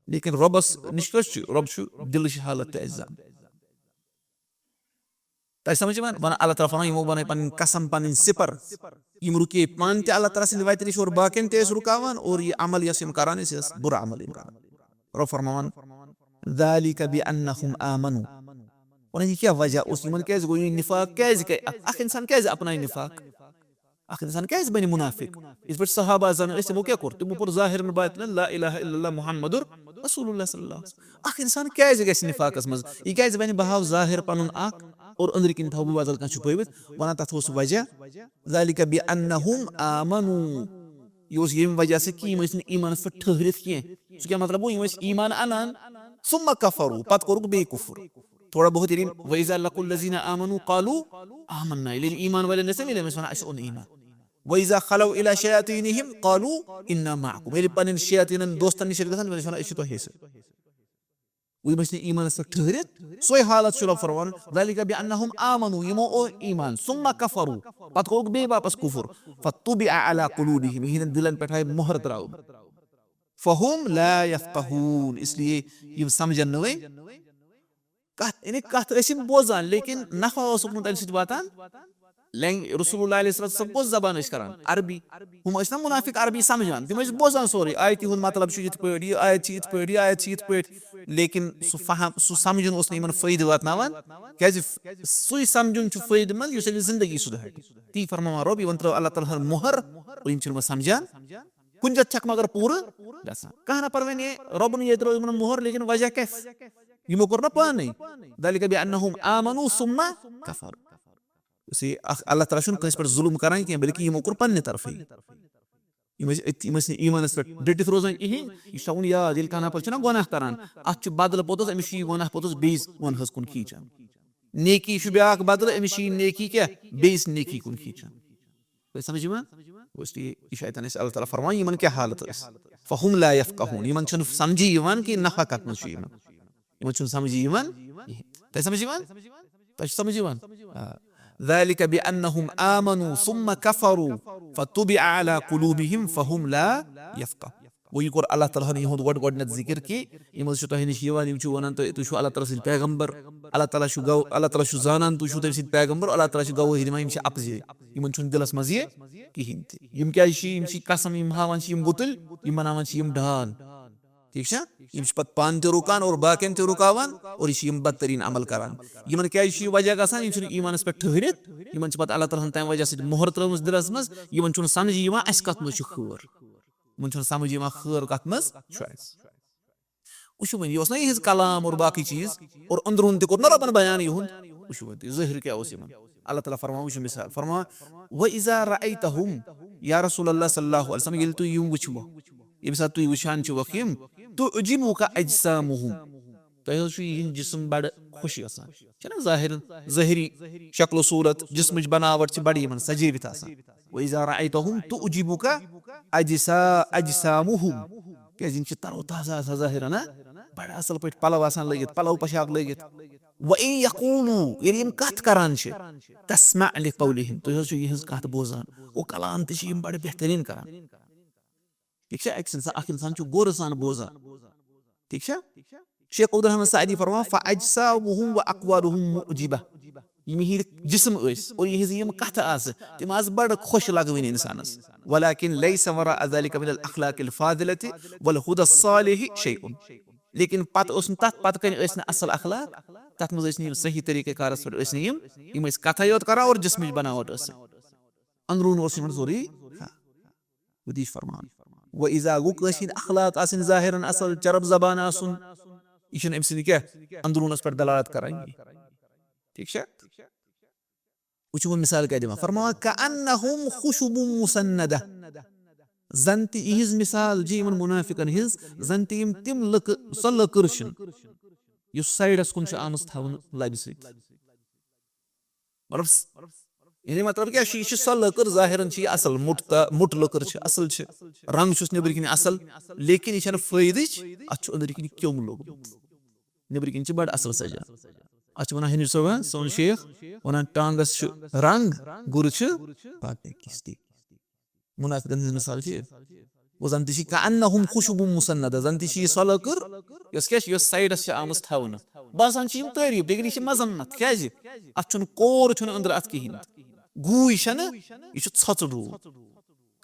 لیکن رۄبس نِش کٲنٛسہِ چھُ رۄب چھُ دِلٕچ حالت تہِ اَسہِ زانان تۄہہِ سمجھ یِوان ونان اللہ تعالیٰ فرماوان یِمو بنٲے پنٕنۍ قسم پنٕنۍ سِپر یِم رُکے پانہٕ تہِ اللہ تعالیٰ سٕنٛدِ وتہِ نِش اور باقین تہِ ٲسۍ رُکاوان اور یہِ عمل یۄس یِم کران ٲسۍ یہِ ٲس بُرٕ عمل یِم کران رۄب فرماوان ذالِکَ بِأَنَّهُمْ آمَنُوا ونان یہِ کیٛاہ وجہ اوس یِمن کیٛازِ گوٚو یہِ نِفاق کیٛازِ اکھ انسان کیٛازِ اپنایہِ نِفاق اکھ انسان کیٛازِ بنہِ مُنافِق یِتھ پٲٹھۍ صحابہ زن ٲسۍ تِمو کیٛاہ کوٚر تِمو پوٚر ظٲہِرن باطِنن لا الہ الا اللہ محمدُر رسول اللہ صلی اللہ علیہ وسلم اکھ انسان کیٛازِ گژھِ نِفاقس منٛز یہِ کیٛازِ بنہِ بہٕ ہاو ظٲہِر پنُن اکھ اور أنٛدرۍ کِنۍ تھاوٕ بہٕ بدل کانٛہہ چھُپٲوِتھ ونان تتھ اوس وجہ ذالِکَ بِأَنَّهُمْ آمَنُوا یہِ اوس ییٚمہِ وجہ سۭتۍ کہِ یِم ٲسۍ نہٕ ایٖمانس پٮ۪ٹھ ٹھٔہرِتھ کینٛہہ سُہ کیٛاہ مطلب گوٚو یِم ٲسۍ ایٖمان انان ثم كفروا پت کوٚرُکھ بیٚیہِ کُفُر تھوڑا بہت ییٚلہِ وَإِذَا لَقُوا الَّذِينَ آمَنُوا قالوا آمَنَّا ییٚلہِ ایٖمان والٮ۪ن ٲسۍ ییٚلہِ أمِس وَنان اَسہِ اوٚن ایٖمان وَإِذَا خَلَوْا إِلَى شَيَاطِينِهِمْ قالوا إِنَّا مَعَكُمْ ییٚلہِ پنٕنۍ شیاطیٖنن دوستن نِش ٲسۍ گژھان یِم ٲسۍ وَنان أسۍ چھِ تۄہے سۭتۍ یِم ٲسۍ نہٕ ایٖمانس پٮ۪ٹھ ٹھٔہرِتھ سۄے حالت چھُ رۄب فرماوان ذَلِكَ بِأَنَّهُمْ آمَنُوا یِمو اوٚن ایٖمان ثُمَّ كَفَرُوا پتہٕ کوٚرُکھ بیٚیہِ واپس کُفُر فَطُبِعَ عَلَى قُلُوبِهِمْ یِہنٛدٮ۪ن دِلن پٮ۪ٹھ آیہِ مۄہر تراونہٕ فَهُمْ لَا يَفْقَهُونَ اسلیے یِم سمجھن نہٕ وۄنۍ کتھ یعنی کتھ ٲسۍ یِم بوزان لیکن نفع اوسُکھ نہٕ تمہِ سۭتۍ واتان رسول اللہ علیہ السلام کۄس زبان ٲسۍ کران عربی ہُم ٲسۍ نا مُنافِق عربی سمجھان تِم ٲسۍ بوزان سورُے آیتہِ ہُنٛد مطلب چھُ یِتھ پٲٹھۍ یہِ آیت چھِ یِتھ پٲٹھۍ یہِ آیت چھِ یِتھ پٲٹھۍ لیکن سُہ سمجُن اوس نہٕ یِمن فٲیدٕ واتناوان کیازِ سُے سمجُن چھُ فٲیدٕ منٛد یُس أمِس زندگی سُدھارِ تی فرماوان رۄب یِمن ترٲو اللہ تعالیٰ ہن مۄہر اور یِم چھِنہٕ وۄنۍ سمجھان کُنہِ جایہِ چھکھ مگر پوٗرٕ گژھان کانٛہہ نفر وَنہِ رۄبن ییٚتہِ ترٲو یِمن مۄہر لیکن وجہ کیٛاہ یِمو کوٚر نا پانے ذَلِكَ بِأَنَّهُمْ آمَنُوا ثُمَّ كَفَرُوا اللہ تعالیٰ چھُنہٕ کٲنٛسہِ پٮ۪ٹھ ظُلُم کران کینٛہہ بٔلکہِ یِمو کوٚر پننہِ طرفہٕ یِم ٲسۍ نہٕ ایٖمانس پٮ۪ٹھ ڈٔٹِتھ روزان کِہینۍ یہِ چھُ تھاوُن یاد ییٚلہِ کانٛہہ نفر چھُنہ گۄناہ کران اتھ چھُ بدلہٕ پوٚتُس أمِس چھُ یہِ گۄناہ پوٚتُس بیٚیِس گۄنہَس کُن کھیٖنچان نیکی چھُ بیاکھ بدلہٕ أمِس چھِ یہِ نیکی کیٛاہ بیٚیِس نیکی کُن کھیٖنچان تۄہہِ سمجھ یِوان یہِ چھُ اَتٮ۪ن اَسہِ اللہ تعالیٰ فرماوان یِمن کیٛاہ حالت ٲس فَهُمْ لَا يَفْقَهُونَ یِمن چھُنہٕ سمجھی یِوان کہِ نفع کتھ منٛز چھُ یِمن چھُنہٕ سمجھی یِوان تۄہہِ سمجھ یِوان تۄہہِ چھُ سمجھ یِوان ذَلِكَ بِأَنَّهُمْ آمَنُوا ثُمَّ كَفَرُوا فَطُبِعَ عَلَى قُلُوبِهِمْ فَهُمْ لَا يَفْقَهُونَ گوٚو یہِ کوٚر اللہ تعالیٰ ہن یِہُنٛد گۄڈٕنیتھ ذِکِر کہِ یِم حظ چھِ تۄہہِ نِش یِوان یِم چھِ وَنان تُہۍ چھِو اللہ تعالیٰ سٕنٛدۍ پیغمبر اللہ تعالیٰ چھُ زانان تُہۍ چھِو تٔمۍ سٕنٛدۍ پیغمبر اللہ تعالیٰ چھُ گوٲہی دِوان یِم چھِ اَپزے یِمن چھُنہٕ دِلس منٛز یہِ کِہینۍ تہِ یِم کیازِ چھِ یِم چھِ قسم یِم ہاوان چھِ یِم گُتٕلۍ یِم بناوان چھِ یِم ڈال ٹھیٖک چھا یِم چھِ پتہٕ پانہٕ تہِ رُکان اور باقین تہِ رُکاوان اور یہِ چھِ یِم بدتریٖن عمل کران یِمن کیازِ چھُ یہِ وجہ گژھان یِم چھِنہٕ ایٖمانس پٮ۪ٹھ ٹھٔہرِتھ یِمن چھِ پتہٕ اللہ تعالیٰ ہن تمہِ وجہ سۭتۍ مۄہر ترٲومٕژ دِلس منٛز یِمن چھُنہٕ سمجھی یِوان اَسہِ کتھ منٛز چھُ خٲر یِمن چھُنہٕ سمجھ یِوان خٲر کتھ منٛز چھُ اَسہِ وٕچھِو وۄنۍ یہِ اوس نا یِہنٛز کلام اور باقٕے چیٖز اور أنٛدروٗن تہِ کوٚر نا رۄبن بیان یِہُنٛد وٕچھِو وۄنۍ تُہۍ ظٲہِر کیٛاہ اوس یِمن اللہ تعالیٰ فرماوان وٕچھِو مِثال فرماوان وَإِذَا رَأَيْتَهُمْ یا رسول اللہ صلی اللہ علیہ وسلم ییٚلہِ تُہۍ یِم وٕچھِو ییٚمہِ ساتہٕ تُہۍ وٕچھان چھِوکھ یِم تُعْجِبُكَ أَجْسَامُهُمْ تۄہہِ حظ چھُ یِہنٛدۍ جسم بڑٕ خۄش گژھان چھُنہ ظٲہِری شکلو صوٗرت جسمٕچ بناوٹ چھِ بڑٕ یِمن سجٲوِتھ آسان وَإِذَا رَأَيْتَهُمْ تُعْجِبُكَ أَجْسَامُهُمْ کیازِ یِم چھِ تَرو تازہ آسان ظٲہِرن بڑٕ اصل پٲٹھۍ پلو آسان لٲگِتھ پلو پۄشاک لٲگِتھ وَإِن يَقُولُوا ییٚلہِ یِم کتھ کران چھِ تَسمَعْ لِقَوْلِهِمْ تُہۍ حظ چھِو یِہنٛز کتھ بوزان گوٚو کلام تہِ چھِ یِم بڑٕ بہتریٖن کران ٹھیٖک چھا اکھ انسان چھُ غورٕ سان بوزان ٹھیٖک چھا شیخ عبدالرحمٰن سعدی فرماوان فَأَجْسَامُهُمْ وَأَقْوَالُهُمْ مُعْجِبَةٌ یِم یِہنٛدۍ جسم ٲسۍ اور یِہنٛزٕ یِم کتھٕ آسہٕ تِم آسہٕ بڑٕ خۄش لگوٕنۍ انسانس وَلَكِن لَيْسَ وَرَاءَ ذَلِكَ مِنَ الْأَخْلَاقِ الْفَاضِلَةِ وَالْهُدَى الصَّالِحِ شَيْءٌ لیکن پتہٕ اوس نہٕ تتھ پتہٕ کنۍ ٲسۍ نہٕ اصل اخلاق تتھ منٛز ٲسۍ نہٕ یِم صحیح طریٖقہٕ کارس پٮ۪ٹھ ٲسۍ نہٕ یِم ٲسۍ کتھے یوت کران اور جسمٕچ بناوٹ ٲس أنٛدروٗن اوس یِمن سورُے تی چھُ فرماوان وَإِذَا گوٚو کٲنٛسہِ ہِنٛدۍ اخلاق آسٕنۍ ظٲہِرن اصل چرب زبان آسُن یہِ چھُنہٕ أمۍ سٕنٛدِ کیٛاہ أنٛدروٗنس پٮ۪ٹھ دلالت کران ٹھیٖک چھا وٕچھِو وۄنۍ مِثال کیٛاہ دِوان فرماوان کَأَنَّهُمْ خُشُبٌ مُسَنَّدَةٌ زن تہِ یِہنٛز مِثال چھِ یِمن مُنافِقن ہِنٛز زن تہِ یِم تِم لٔکٕر سۄ لٔکٕر چھِ یُس سایڈس کُن چھِ آمٕژ تھاونہٕ لبہِ سۭتۍ مطلب کیٛاہ چھُ یہِ چھِ سۄ لٔکٕر ظٲہِرن چھِ یہِ اصل مُٹ لٔکٕر چھِ اصل چھِ رنٛگ چھُس نیٚبرۍ کِنۍ اصل لیکن یہِ چھنہٕ فٲیدٕچ اتھ چھُ أنٛدرۍ کِنۍ کیوٚم لوٚگمُت نیٚبرۍ کِنۍ چھِ بڑٕ اصل سجان اتھ چھِ ونان ہنِر صٲب سون شیخ ونان ٹانگس چھُ رنٛگ گُرٕ چھِ مُنافِقن ہٕنٛز مِثال چھِ گوٚو زن تہِ چھِ کَأَنَّهُمْ خُشُبٌ مُسَنَّدَةٌ زن تہِ چھِ یہِ سۄ لٔکٕر یۄس کیٛاہ چھِ یۄس سایڈس چھِ آمٕژ تھاونہٕ باسان چھِ یِم تعریٖف لیکن یہِ چھِ مذمت کیٛازِ اتھ چھُنہٕ کور چھُنہٕ أنٛدرٕ اتھ کِہینۍ گوٗے چھنہٕ یہِ چھُ ژھۄژٕ ڈوٗر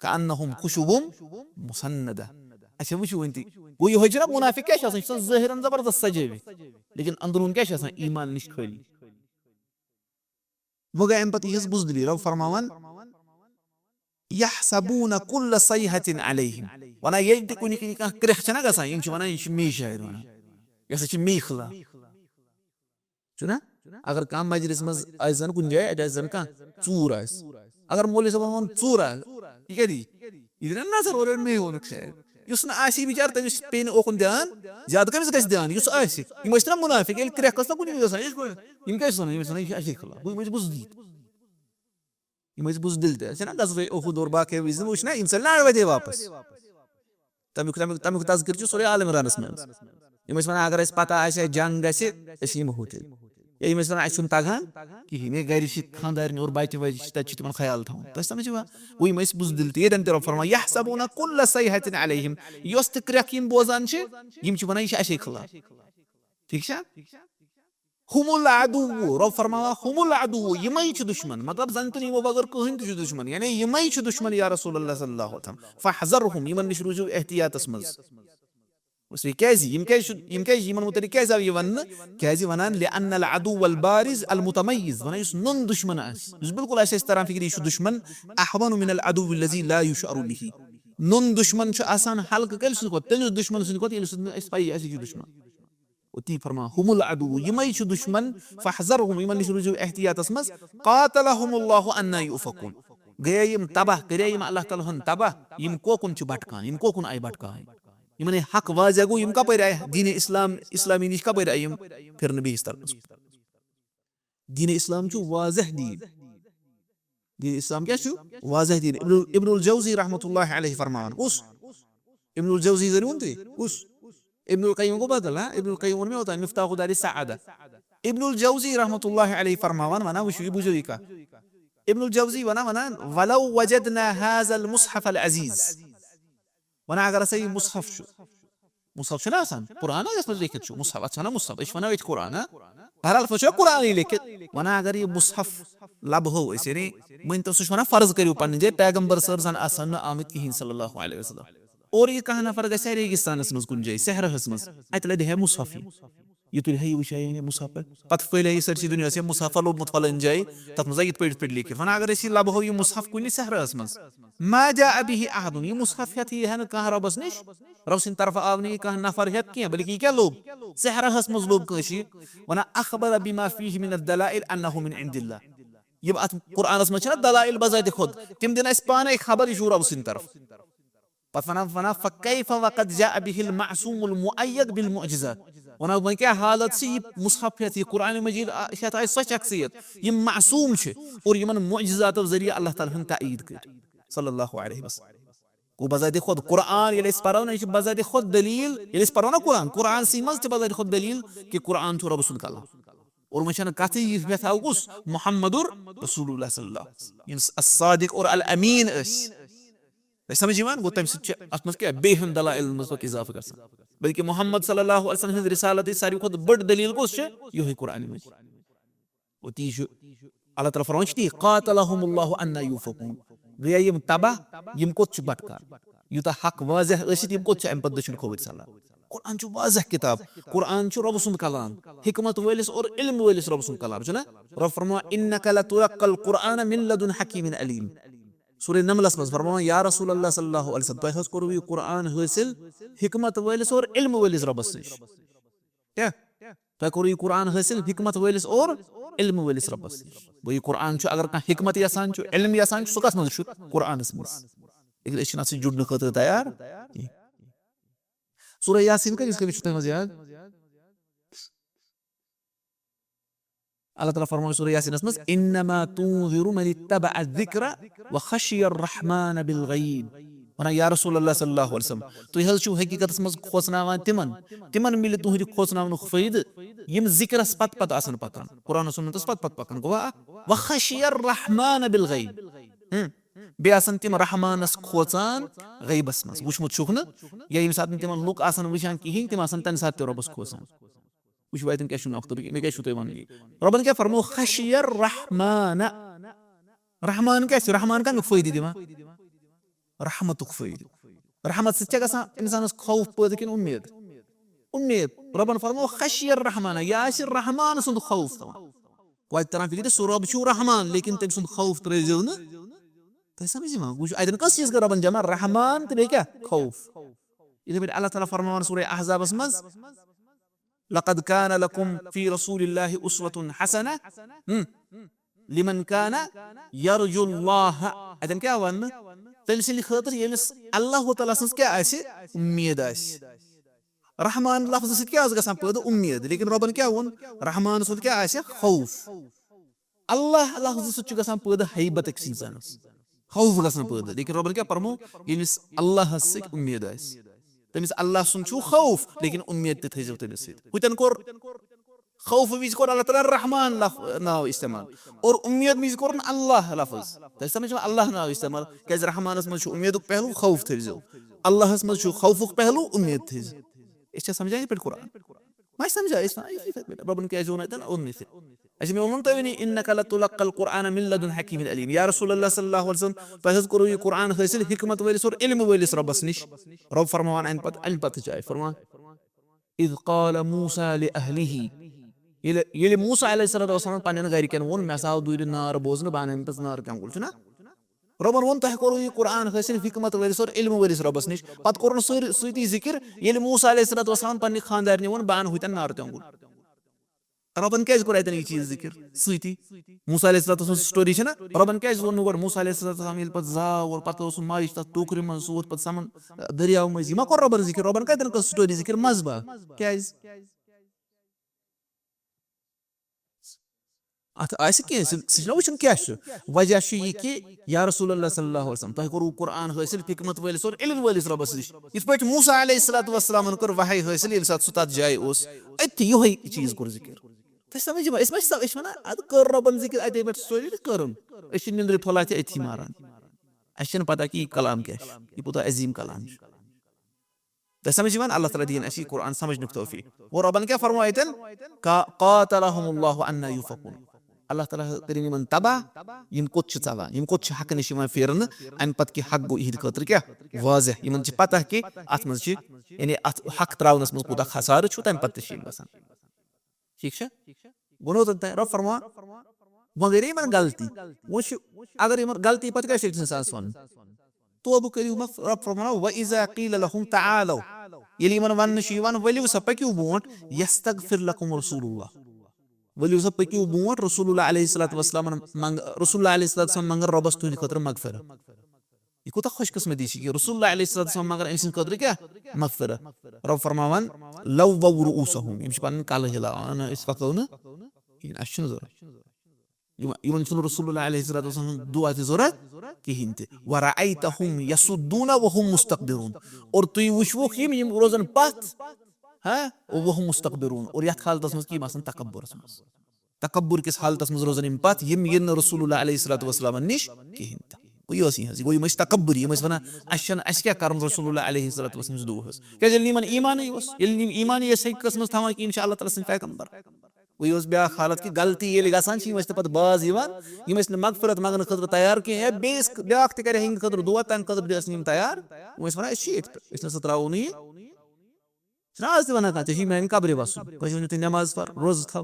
کَأَنَّهُمْ خُشُبٌ مُسَنَّدَةٌ اچھا وٕچھِو وۄنۍ تُہۍ گوٚو یِہوے چھُنہ مُنافِق کیٛاہ چھُ آسان یہِ چھُ آسان ظٲہِرن زبردست سجٲوِتھ لیکن أنٛدروٗن کیٛاہ چھُ آسان ایٖمان نِش خٲلی وۄنۍ گٔے امہِ پتہٕ یِہٕنٛز بُزدِلی رۄب فرماوان یحسبوٗنَ کُلَّ صیحةٍ علیہم ونان ییٚلہِ تہِ کُنہِ کِنۍ کانٛہہ کرٛیٚکھ چھنہ گژھان یِم چھِ ونان یہِ چھِ مے شاید ونان یہِ ہسا چھِ مے خٕلاف چھُنہ اگر کانٛہہ مجلِس منٛز آسہِ زن کُنہِ جایہِ اتہِ آسہِ زن کانٛہہ ژوٗر آسہِ اگر مولوی صٲبن ووٚن ژوٗرا یہِ کیٛاہ دی یہِ دی نہ نظر اورٕ یورٕ مے ووٚنُکھ شاید युस न आसी बिचार तमिस पे न ओकुन ध्यान ज्यादा कमिस गस ध्यान युस आसी यम स ना मुनाफिक एल क्रैकस ना कुन गसन यम क्या सन यम सन यह आशी खला bu इमज बुजदीद इमज बुजदिल ते ना गजवे ओहुद और बाके विजन वुशना इंसान ना वदे वापस तमिक तज़किर छु सूरह आल इमरान में यम वन अगर पता आसे जंग गसे अस यम होते या यम वन अस तगान कहीं मे गर खानदार और बच्चे वच्चे तक तिमन ख्याल थवन तह समझवा वो यम बुजदिल ते यदन ते फरमा यहसबून कुल्ल सयहतिन अलैहिम योस त क्रक यम बोजान छ यम च वनान यह अशे खिलाफ ठीक छ हुमुल अदू रब फरमावा हुमुल अदू यमई छ दुश्मन मतलब जन यमो बगर कहीं त दुश्मन यानी यमई छ दुश्मन या रसूलुल्लाह सल्लल्लाहु अलैहि वसल्लम फहज़रहुम यमन निश रुजू एहतियातस मज उसरी कैज़ी यम कैज़ यमन मुतरी कैज़ आव यवन कैज़ी वनान लिअन्न अल अदू वल बारिज अल मुतमय्यिज वना युस नन दुश्मन आस युस बिल्कुल ऐसे इस तरह फिक्री यु दुश्मन अहवन मिन अल अदू अल्लज़ी ला युशअरु बिही नन दुश्मन छ आसान हल्क कल सुन को तन दुश्मन सुन को इस पाई ऐसे दुश्मन उती फरमा हुमुल अदू यमई छ दुश्मन फहज़रहुम यमन निश रुजू एहतियातस मज कातलहुमुल्लाहु अन्ना युफकुन गया यम तबाह करे यम अल्लाह ताला हन तबाह यम कोकुन छ भटकान यम कोकुन आई भटकान यमने हक वाज़ह गो यम कपर आय दीन इस्लाम इस्लामी निश कपर आय फिर नबी इस तरफ दीन इस्लाम छु वाज़ह दीन इस्लाम क्या छु वाज़ह दीन इब्नुल जौज़ी रहमतुल्लाह अलैहि फरमान उस इब्नुल जौज़ी जरूर थे उस इब्नुल क़य्यिम को बदला इब्नुल क़य्यिम में होता है मिफ्ताह दार सआदा इब्नुल जौज़ी रहमतुल्लाह अलैहि फरमान वना वशु बुजुई का इब्नुल जौज़ी वना वलौ वजदना हाज़ल मुसहफ अल अज़ीज़ वना अगर सही मुसहफ छु मुसहफ छु ना आसान कुरान इसमें लिखित छु मुसहफ अच्छा ना मुसहफ इस वना कुरान बहरहाल फशो कुरान ही लिखित वना अगर ये मुसहफ लब हो इसे ने मन तो सुश वना फर्ज करियो पन जे पैगंबर सरसन आसान आमिद की सल्लल्लाहु अलैहि वसल्लम और ये कहा नफर गसे रेगिस्तान मज कुन जाय सहरहस मज अत लद है मुसहफ ये तुल है वशाय मुसहफ पत फैले सरसी दुनिया से मुसहफ लो मुतफलन जाय तत मज यत पेट लिखित वना अगर इसी लब हो ये मुसहफ कुन सहरहस मज मा जा बिही अहद ये मुसहफ यत है कह रबस निश रब सिन तरफ आवनी कह नफर यत के बल्कि क्या लोग सहरहस मज लोग कशी वना अखबर बिमा फीहि मिन अद-दलाइल अन्नहु मिन इंदिल्लाह ये बात कुरान में दलाइल बजाते खुद तिम दिन पाने खबर यह रब सिन तरफ फना फकैफ वक़द जाअ बिहिल मासूमुल मुअय्यद बिल मुअजिज़ात वना वह क्या हालत से मुसहफ ये कुरान मजीद शत आय सच शख्सियत ये मासूम छ और यमन मुअजिज़ात जरिया अल्लाह ताला हन ताईद कर सल्लल्लाहु अलैहि वसल्लम को बजाते खुद कुरान ये परो न बजाते खुद दलील ये परो ना कुरान सी मज बजाते खुद दलील कि कुरान छु रब सुन कलाम और मशन कथि यह था उस मुहम्मदुर रसूलुल्लाह सल्लल्लाहु अलैहि वसल्लम as-सादिक और अल-अमीन समझ यवान गो तम अत क्या बेहन दलाइल मज इजाफा कर बल्कि मोहम्मद सल्लल्लाहु अलैहि वसल्लम रिसालत सारी खुद बड़ दलील गोस यही कुरान में वो ती अल्लाह ताला फरमाइश ती कातलहुमुल्लाहु अन्ना युफकुन गया यम तबाह यम कोच भटकार युता हक वाज़ह असित यम कोच अम पद दशन खोवर सला कुरान छु वाज़ह किताब कुरान छु रब सुन कलाम हिकमत वलिस और इल्म वलिस रब सुन कलाम जना रब फरमा इन्नका लतुलक्कल कुरान मिन लदुन हकीमिन अलीम सूरह नमल में फरमाया या रसूलुल्लाह सल्लल्लाहु अलैहि वसल्लम तह करो ये कुरान हासिल हिकमत वलिस और इल्म वलिस रबस क्या तह करो ये कुरान हासिल हिकमत वलिस और इल्म वलिस रबस वो ये कुरान छु अगर का हिकमत यसान छु इल्म यसान छु सुकस मज छु कुरान में एक इशना से जुड़ने खतर तैयार सूरह यासीन का इसके विषय में याद अल्लाह ताला फरमाया सूरह यासीन में इन्नमा तुंज़िरु मन इत्तबअ अज़-ज़िक्र व खशिय अर्रहमान बिल गैब वना या रसूलुल्लाह सल्लल्लाहु अलैहि वसल्लम तो यह छु हकीकत में खोसनावान तिमन मिल तुहरी खोसनावन फायदे यम जिक्रस पत आसन पकन कुरान सुन्नतस पत पकन गवा व खशिय अर्रहमान बिल गैब बे आसन तिम रहमानस खोचान गैबस में वुचमुत छुक न या यम सात तिम लुक आसन वुचान किहिन तिम आसन तन सात रबस खोचान वुच वायतन क्या शुन अख्तर मे क्या शुते वन रबन क्या फरमो खशियर रहमान रहमान क्या रहमान का फायदे दिमा रहमत फायदे रहमत से क्या गसा इंसानस खौफ पैदा किन उम्मीद रबन फरमो खशियर रहमान या रहमान सुन खौफ कोई तरह फिर सूरब छु रहमान लेकिन तम सुन खौफ त्रेजो न तो समझ मा वुच आयतन कस चीज का रबन जमा रहमान ते क्या खौफ इधर में अल्लाह ताला फरमान सूरह अहज़ाब में लक़द कान लकुम फी रसूलिल्लाहि उस्वतुन हसना लिमन काना यरजुल्लाह अदन क्या वन तम सद खतर यमिस अल्लाह तआला सज क्या आसि उम्मीद आसि रहमान लफ्ज सद क्या गसान पैदा उम्मीद लेकिन रबन क्या वोन रहमान सद क्या आसि खौफ अल्लाह लफ्ज सद गसान पैदा हैबत अक्स इंसानस खौफ गसान पैदा लेकिन रबन क्या फरमो यमिस अल्लाह सद उम्मीद आसि तमिस अल्लाह सुन छु खौफ लेकिन उम्मीद ते थजो तमिस सद हुतन कोर खौफ विज कोर अल्लाह तआला रहमान नाव इस्तेमाल और उम्मीद विज कोर अल्लाह लफ्ज त समझ में अल्लाह नाव इस्तेमाल क्या रहमानस मज छु उम्मीद पहलू खौफ थजो अल्लाह मज छु खौफ पहलू उम्मीद थज इस समझा पे कुरान मैं समझा इस रबन क्या जोन है उन से ऐसे में उन्होंने तवनी इन्नका लतुलक्कल कुरान मिन लदुन हकीमिन अलीम या रसूल अल्लाह सल्लल्लाहु अलैहि वसल्लम तहस करो ये कुरान हासिल हिकमत वालिस और इल्म वालिस रब्बस निश रब फरमान अन पत जाए फरमान इद क़ाल मूसा लिअहलिही ये मूसा अलैहिस्सलातु वस्सलाम पन्न गरिकन वोन मसाव दूर नार बोजन बान पस नार क्या गुल छना रबन वोन तह करो ये कुरान हासिल हिकमत वालिस और इल्म वालिस रब्बस निश पत करन सती जिक्र ये मूसा अलैहिस्सलातु वस्सलाम पन्न खानदार वोन बान हुतन नार क्या गुल रबन क्या कर ये चीज जिक्र सती मूसा अलैहिस्सलातु वस्सलाम स्टोरी छना रबन क्या वोन गोड मूसा अलैहिस्सलातु वस्सलाम ये पत जाव और पत उस मारिश तत टोकरी मन सूत पत समन दरियाव मज मा कर रबन जिक्र रबन क्या स्टोरी जिक्र मजबा क्या अत वचन क्या वजह यह कि या रसूल अल्लाह सल्लल्लाहु अलैहि वसल्लम तह करू कुरान हासिल हिकमत वालिस और इल्म वालिस रब्बस निश इत पे मूसा अलैहिस्सलातु वस्सलाम कर वही हासिल ये साथ सुतात जाय उस अत यही चीज कर जिक्र तो समझ में इस वना अद कर रबन जिक्र अत पे स्टोरी करन इस निंद्र थोला ते अथी मारन अशन पता कि कलाम क्या ये पुता अजीम कलाम तो समझ में अल्लाह तआला दीन अशी कुरान समझने की तौफीक और रबन क्या फरमायतन का कातलहुमुल्लाहु अन्ना युफकुन अल्लाह तआला करिन यमन तबा यम कोच चला यम कोच हक निश फेरन अन पत कि हक गो इहद खतर क्या वाज़ह यमन छ पता कि अत मज यानी अत हक त्रावनस मज कोता खसार छु तम पत छ गसान ठीक छ गुनो त रब फरमा मगर यमन गलती वो अगर यमन गलती पत क्या इंसान सन तो अब करियो रब फरमा व इज़ा क़ील लहुम तआलू यली यमन वन शिवन वलियो सपक्यू बोट यस्तगफिर लकुम रसूलुल्लाह वलियो सब पक्यू बोट रसूलुल्लाह अलैहिस्सलातु वस्सलाम मंग रसूलुल्लाह अलैहिस्सलातु वस्सलाम मंगर रबस तुन खतर मगफिरत ये कोता खुश किस्मती छी कि रसूलुल्लाह अलैहिस्सलातु वस्सलाम मंगर इंसान खतर क्या मगफिरत रब फरमावन लव वरुसहुम यमश पन काल हिला अना इस फकौन इन अशन जर यमन सुन रसूलुल्लाह अलैहिस्सलातु वस्सलाम दुआ ते जरूरत किहिन ते वराइतहुम यसुद्दूना वहुम मुस्तकबिरून और तुई वशवो कि यम रोजन पत हाँ वहुम मुस्तकबिरून और यथ हालतस मज की मसन तकब्बुर किस हालतस मज रोजन यम पत यम यन रसूलुल्लाह अलैहिस्सलातु वस्सलाम निश किहिन ते वही हज वो यम तकब्बुर यम वन अशन अस क्या करम रसूलुल्लाह अलैहिस्सलातु वस्सलाम दुहस क्या जल्दी मन ईमान ये ईमान ये सही कसम थामा कि इंशाअल्लाह ताला सन पैगंबर वही ब्या हालत की गलती ये गसान पे बाज यम मगफरत मंगन खतर तैयार कह बेस ब्या कर खतर दुआ तम खतर तैयार वो वन सह त्रो नी आज वन कह मान कब्र वसन कह तुम नमाज पर रोज थो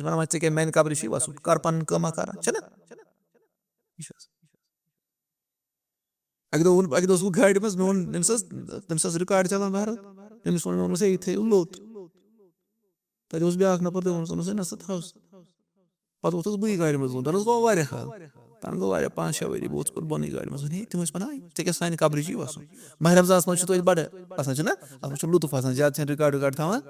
वन ऐ क्या मान कब्र वसन कर पन कमा कर अक दो गाड़ मज मे वो तम रिकॉर्ड चलान बहर तमिस वो ये थो लोत तब ब्या नफर तमस ना सह थोस पे वोथस बी गाड़ मज तन गो वाल तन गो 5-6 वरी बहुत पे बोन गाड़ मज तम वन क्या सान कब्र वसन माह रमजान मज बड़ आसान लुत्फ आसान ज्यादा रिकॉर्ड थवान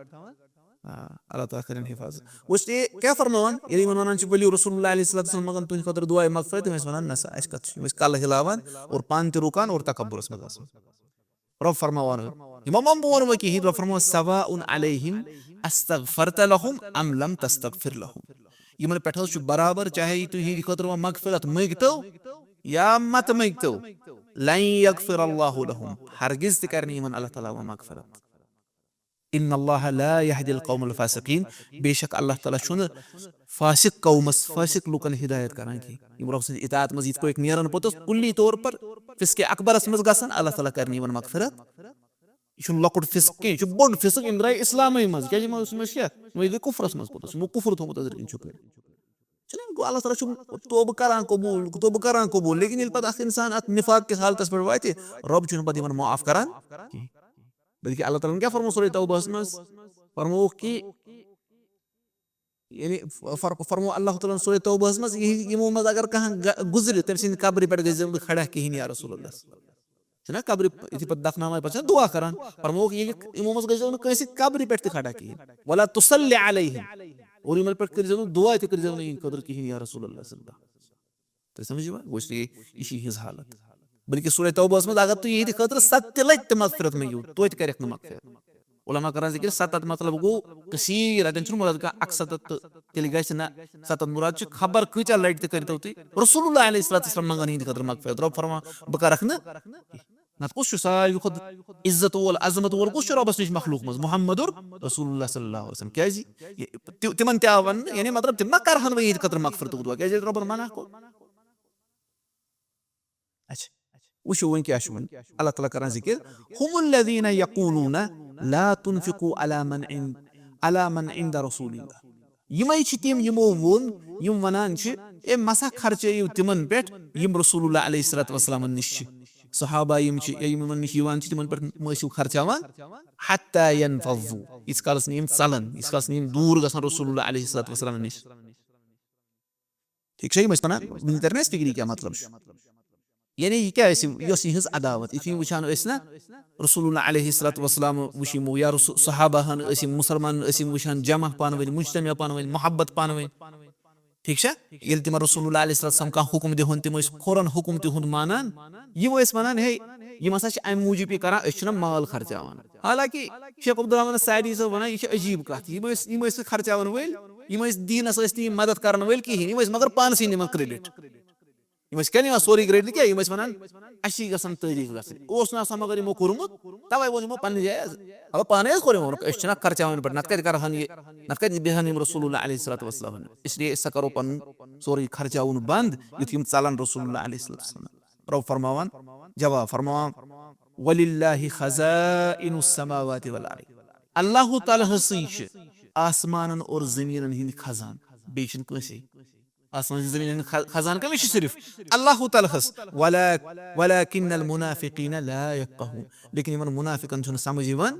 अल्लाह ताला करें हिफाजत वो क्या फरमान ये वन वलियो रसूलुल्लाह अलैहिस्सलातु वस्सलाम मंगन तुम खतर दुआ मगफिरत तम वन नसा अस कत कल हिलावान और पान ते रुकान और तकब्बुरस मज रब फरमावन इमाम बोन वकी रब फरमा सवाउन अलैहिम अस्तगफरत लहुम अम लम तस्तगफिर लहुम यमन पेठ बराबर चाहे तुम खतर मगफिरत मगतो या मत मगतो लन यगफिर अल्लाहु लहुम हरगिज त करनी यमन अल्लाह ताला मगफिरत इन्नल्लाह ला यहदिल कौमल फासिकीन बेशक अल्लाह ताला छुन फासिक कौमस फासिक लुकन हिदायत करान कि यम रब सद इताअत मज इत पक नेरन पोतस कुल्ली तौर पर फिस्के अकबरस मज गसन अल्लाह ताला करनी यमन मगफिरत यह लकुट फिस्क कह बोड़ फिस्क यम द्राय इस्लाम मज क्या क्या गई कुफरस मज पोतस कुफर थोमुत गो अल्लाह ताला तोब करान कबूल लेकिन ये पे इंसान अत निफाक किस हालतस पे वात रब पे माफ करान बल्कि अल्लाह ताला क्या फरमो सूरह तौबा में फरमो कि यानी फरमो अल्लाह ताला सूरह तौबा में यमो मज अगर कह गुजर तम सद कब्र पे गई खड़ा कहीं या रसूलुल्लाह ना कब्र यु पे दफनान पे दुआ करान फरमोक ये इमो मज गजो न कंसी कब्र पे खड़ा कहीं वला तुसल्लि अलैहिम और इमल पे कर दुआ ते कर कदर कहीं या रसूलुल्लाह सल्लल्लाहु अलैहि वसल्लम तो समझिवा वो ये हिज हालत बल्कि सूरह तौबा में अगर तू ये खतर 7 लट मगफिरत में यू तो करक न मगफिरत उलमा करान जिक्र 7 मतलब गो कसीर अदन छु मुराद का अक्सर तेल गस ना 7 मुराद छु खबर कचा लट ते करतो ती रसूलुल्लाह अलैहि वसल्लम मंगन हिंद खतर मगफिरत रब फरमा बका रखना ना कुछ साल खुद इज्जत वल अजमत वल कुछ रबस निश मखलूक मज मुहम्मदुर रसूलुल्लाह सल्लल्लाहु अलैहि वसल्लम क्या जी तिमन त्यावन यानी मतलब तिम करहन वे हिंद खतर मगफिरत दुआ क्या जी रब मना को अच्छा वशो वन क्या वन अल्लाह ताला करान जिक्र हुमुल्लज़ीना यक़ूलूना ला तुनफिकू अला मन इंद रसूलिल्लाह यमई छ तिम यमो वोन यम वनान छ ए मसा खर्चयु तिमन पेट यम रसूलुल्लाह अलैहि वसल्लम निश सहाबा यम छ यमन निश यवान छ तिमन पेट मसु खर्चावान हत्ता यनफज़ू इस कालस निम चलन इस कालस निम दूर गसन रसूलुल्लाह अलैहि वसल्लम निश ठीक छै मस्तना इंटरनेट डिग्री क्या मतलब यानी ये क्या यह अदावत ये वुचान ना रसूलुल्लाह अलैहि वसल्लम वुशमो या सहाबा मुसलमान वुचान जमा पान वन मुज्तमा पान वन मोहब्बत पान वन ठीक है तिम रसूलुल्लाह अलैहि वसल्लम का हुक्म दिहन तिम खोरन हुक्म तिहुंद मानान यम वनान हे यम हसा अम मूजूब करान माल खर्चावान हालांकि शेख अब्दुल रहमान सादी सब वन यह अजीब कत यम खर्चावान वल यम दीनस मदद कर वल कहें मगर पानस निमान क्रेडिट क्या सोरी ग्रेड क्या वन अशी गसन तारीफ गसन मगर यमो कोर्मुत तवे वो यमो पन्ने जाय अब पाने कोर खर्चावन पे नत करहन ये नत बेहन रसूलुल्लाह अलैहि वसल्लम इसलिए इस करो पन सोरी खर्चावन बंद युत चलन रसूलुल्लाह अलैहि वसल्लम रब फरमावन जवाब फरमावन वलिल्लाहि खज़ाइनुस समावाति वल अर्द अल्लाह ताला हसी आसमानन और जमीनन हिंद खजान बेशन कसे आसमान जमीन खजान का सिर्फ अल्लाह ताला हस वलाकिन्नल मुनाफिकीन ला यफ़क़हून लेकिन यमन मुनाफिकन छुन समझ यवन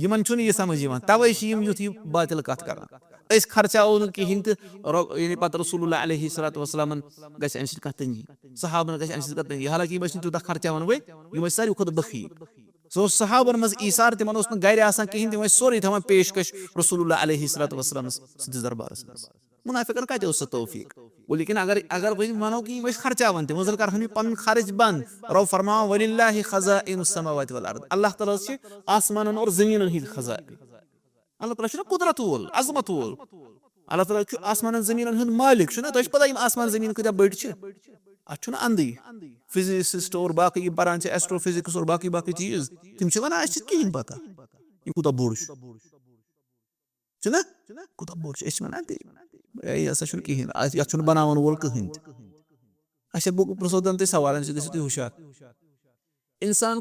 यमन छुन ये समझ यवन तवे छ यम युत बातिल कथ करन अस खर्चाओ कहिन तो यानी पत रसूलुल्लाह अलैहि वसल्लम गस अम सत तंगी सहाबन गस अम सत तंगी हालांकि यम तूत खर्चावन वे यम सारी खुद बखील सो सहाबन मज ईसार तिमन गर कहें तिम सोरे थवान पेशकश रसूलुल्लाह अलैहि वसल्लम सदस दरबारस मुनाफिकन कत तौफीक लेकिन अगर वनो कि खर्चावन तम कर पन खर्च बंद रब फरमाओ वलिल्लाहि खज़ाइनुस समावाति वल अर्द अल्लाह ताला आसमान और जमीन हिंद खज़ाइन अल्लाह ताला कुदरत वोल अजमत वोल अल्लाह ताला आसमान जमीन हिंद मालिक तुम पता आसमान जमीन कत बड़ अत अंदी फिजिसिस्ट और बाकी परान एस्ट्रोफिजिक्स और बाकी बाकी चीज तम वन कहें पता यह कूत बोड़ कूत बोड़ वन हसा कहें ये बनावन वोल कहें अच्छा बह पृो तुम सवाल गो हुशार इंसान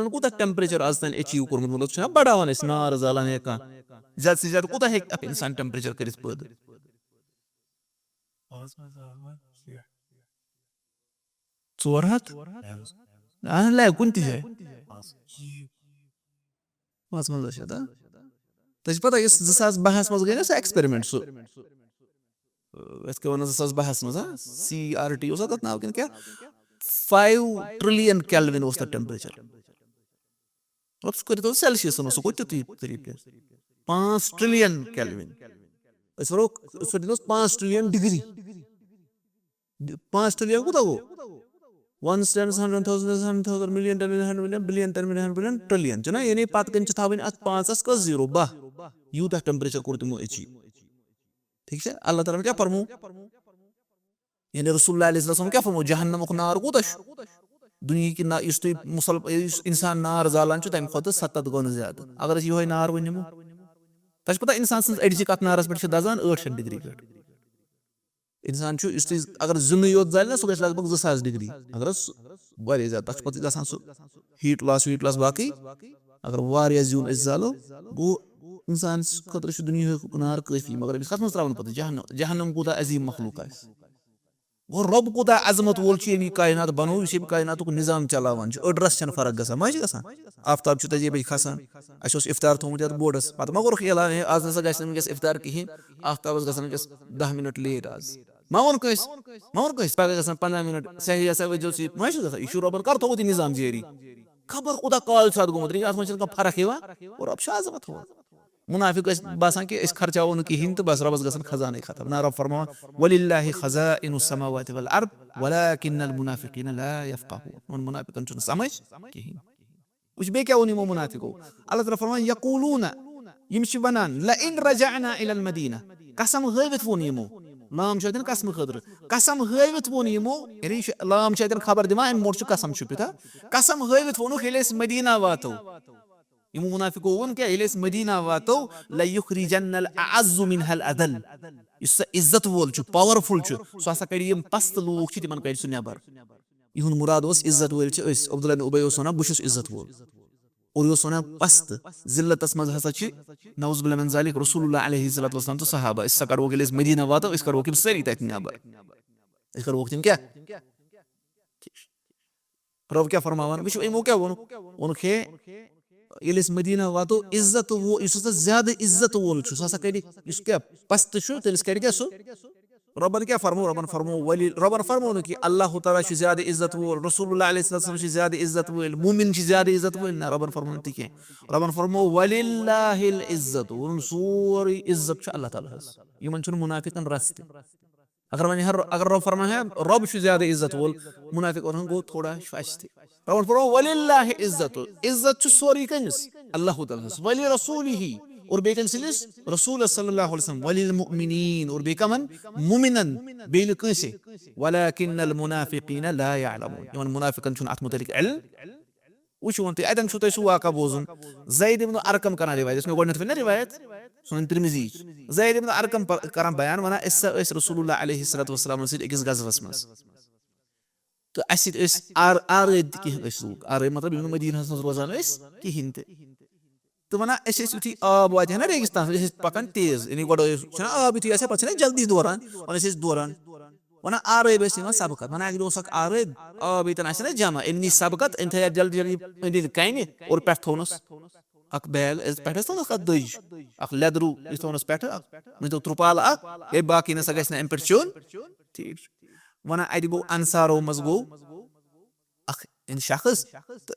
कूत टेम्परेचर आज तक अचीव कोर्मुत मतलब बढ़ावान नार जालान या ज्यादा से ज्यादा कूत इंसान टेम्परेचर कर पैदा 400 लैब कुन जाए तुझे पता 2012 मज गई ना एक्सपेरिमेंट सह क्या वन 2012 मज CRT तथ नाव क्या 5 ट्रिलियन केल्विन टेम्परेचर कर सेल्सियस सह गो तरीके 5 trillion kelvin 5 trillion degree 5 trillion कूत गो 1 stands 100,000 million 10 million billion 10 million billion trillion ना यानी पत कन थवन अत 5 का 0 10 यूत टेम्परेचर कोर तमो अचीव ठीक है अल्लाह ताला क्या फरमो यानी रसूलुल्लाह अलैहि वसल्लम क्या फरमो जहन्नम नार कूत दुनिया की ना इस इंसान नार जालान तम खुद 7 गुना ज्यादा अगर यो नार वनमो तुझे पता इंसान सज अड़ि कत नारस पे दजान 800 डिग्री पे इंसान अगर जुन योत जाल ना सह गई लगभग 2000 डिग्री अगर वारिया ज्यादा तक पे गसान हीट लॉस बाकी अगर वारिया जुन जालो गो इंसान खतर दुनिया नार काफी मगर कत मज त्रावन पे जहन्नम कूत अजीम मखलूक गो रब कूत अजमत वोल कायनात बनो कायनात निजाम चलावान अड्रस फर्क ग मा आफ्ताब तजे बजे खसान अस इफ्तार थोमुत ये बोर्डस पे मा कोर ऐलान आज नसा गस इफ्तार कहें आफ्ताबस गसन 10 मिनट लेट आज मा वन पे 15 मिनट सही हसा वजो मा यह रबन कर थोत निजाम जारी खबर खुदा कॉल साथ गोमुत रे आत्मा चल का फरक हुआ और अब शाजमत हुआ मुनाफिक बासान कि इस खर्चाओ न कहीं तो बस रबस गसन खजाने खत्म ना रब फरमा वलिल्लाहि खजाइनुस समावाति वल अर्द वलाकिन्नल मुनाफिकीन ला यफक़हून उन मुनाफिकन चुन समझ कहीं उस बे क्या उन मुनाफिको अल्लाह तआला फरमा यकूलूना यमश वनान ला इन रजअना इलल मदीना कसम हवित वोन यमो लाम छदन कसम हवित वोन यमो यानी लाम छदन खबर दिमा इन मोर कसम छुपिता कसम हवित वोनु खेलेस मदीना वातो यमो मुनाफिको वन क्या इलेस मदीना वातो ला युखरिजन्नल अअज़्ज़ु मिनहल अदल इस इज्जत वोल छु पावरफुल छु सो हसा करी यम पस्त लोग छि तिमन करी सुन्याबर इहुन मुराद ओस इज्जत वोल छि अस अब्दुल्लाह बिन उबय ओस वना बुशुस इज्जत वोल और यो सोना पस्त जिल्लतस मज हसा छि नौज बिल्लाह मिन जालिक रसूलुल्लाह अलैहि सल्लतु वसल्लम तो सहाबा इस कर वो गेलेस मदीना वातो इस कर वो किम सरी तक न्याबर इस कर वो किम क्या प्रभु क्या फरमावन विश इमो क्या वोन उनके इलिस मदीना वातो इज्जत वो इससे ज्यादा इज्जत वोल छु ससा करी इस क्या पस्त छु तेलिस करी क्या सो रबन क्या फरमो वली रबन फरमो कि अल्लाह तआला छु ज्यादा इज्जत वोल रसूलुल्लाह अलैहि सल्लम छु ज्यादा इज्जत वोल मोमिन छु ज्यादा इज्जत वोल ना रबन फरमो तिके रबन फरमो वलिल्लाहिल इज्जत उन सूरी इज्जत छु अल्लाह तआला हस यमन छु मुनाफिकन रास्ते अगर रब फरमा है रब छु ज्यादा इज्जत वोल मुनाफिक और गो थोड़ा फास्ते रब फरमा वलिल्लाहि इज्जत इज्जत छु सोरी कनिस अल्लाह तआला हस वली रसूलिही और बेकन सिलिस रसूल सल्लल्लाहु अलैहि वसल्लम वलिल मुमिनीन और बेकमन मुमिनन बेल कसे वलाकिन्नल मुनाफिकीन ला यअलमून यमन मुनाफिकन छु अत मुतलिक इल्म वुश वंत अदन छु तसु वाका बोजुन ज़ैद इब्न अरकम कना रिवायत इसमें गोडनत फिन रिवायत सुनन तिरमिजी ज़ैद इब्न अरकम करम बयान वना इस रसूलुल्लाह अलैहि सल्लतु वसल्लम से एकस गजवस मस तो असित इस आर की लोग आर मतलब यमन मदीना हस रोजान इस की हिंते तो वना ऐसे युति आब वात है ना रेगिस्तान जैसे पकन तेज यानी गोडो छना आब युति ऐसे पछने जल्दी दौरान और ऐसे दौरान वना आरे बेसिन सबकत वना अगर ओसक आरे आब इतन ऐसे जमा इन्नी सबकत इंत जल्दी जल्दी काइने और पेट थोनस अक बैल इस पेट थोनस का दज अक लेदरू इस थोनस पेट में तो त्रुपाल अक ए बाकी न सगस न एम्परचून ठीक वना अदिबो अंसारो मजगो अख इन शख्स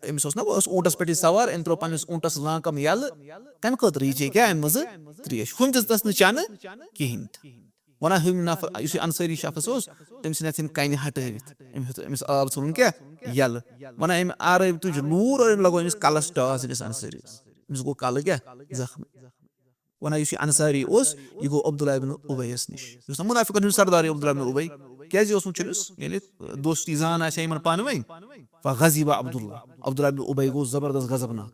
अमिस ना ऊंटस पे सवार इन त्रो पन्निस ऊंटस लांकम यल तम खतर ये क्या मज त्रेश हम तस न चान कहिन वना हम नफर इस अंसारी शख्स तमिस नथिन कन हटवित अमिस आब सुन क्या यल वना अम आर तुज लूर और लगो अमिस कलस टास इस अंसारी अमिस गो कल क्या जख्म वना इस अंसारी ओस ये गो अब्दुल्लाह इब्न उबैस निश युस मुनाफिकन सरदार अब्दुल्लाह इब्न उबै क्या जी ओसम चलिस यानी दोस्ती जान आसे इमन पानवे फगज़िबा अब्दुल्लाह इब्न उबै गो जबरदस्त गजबनाक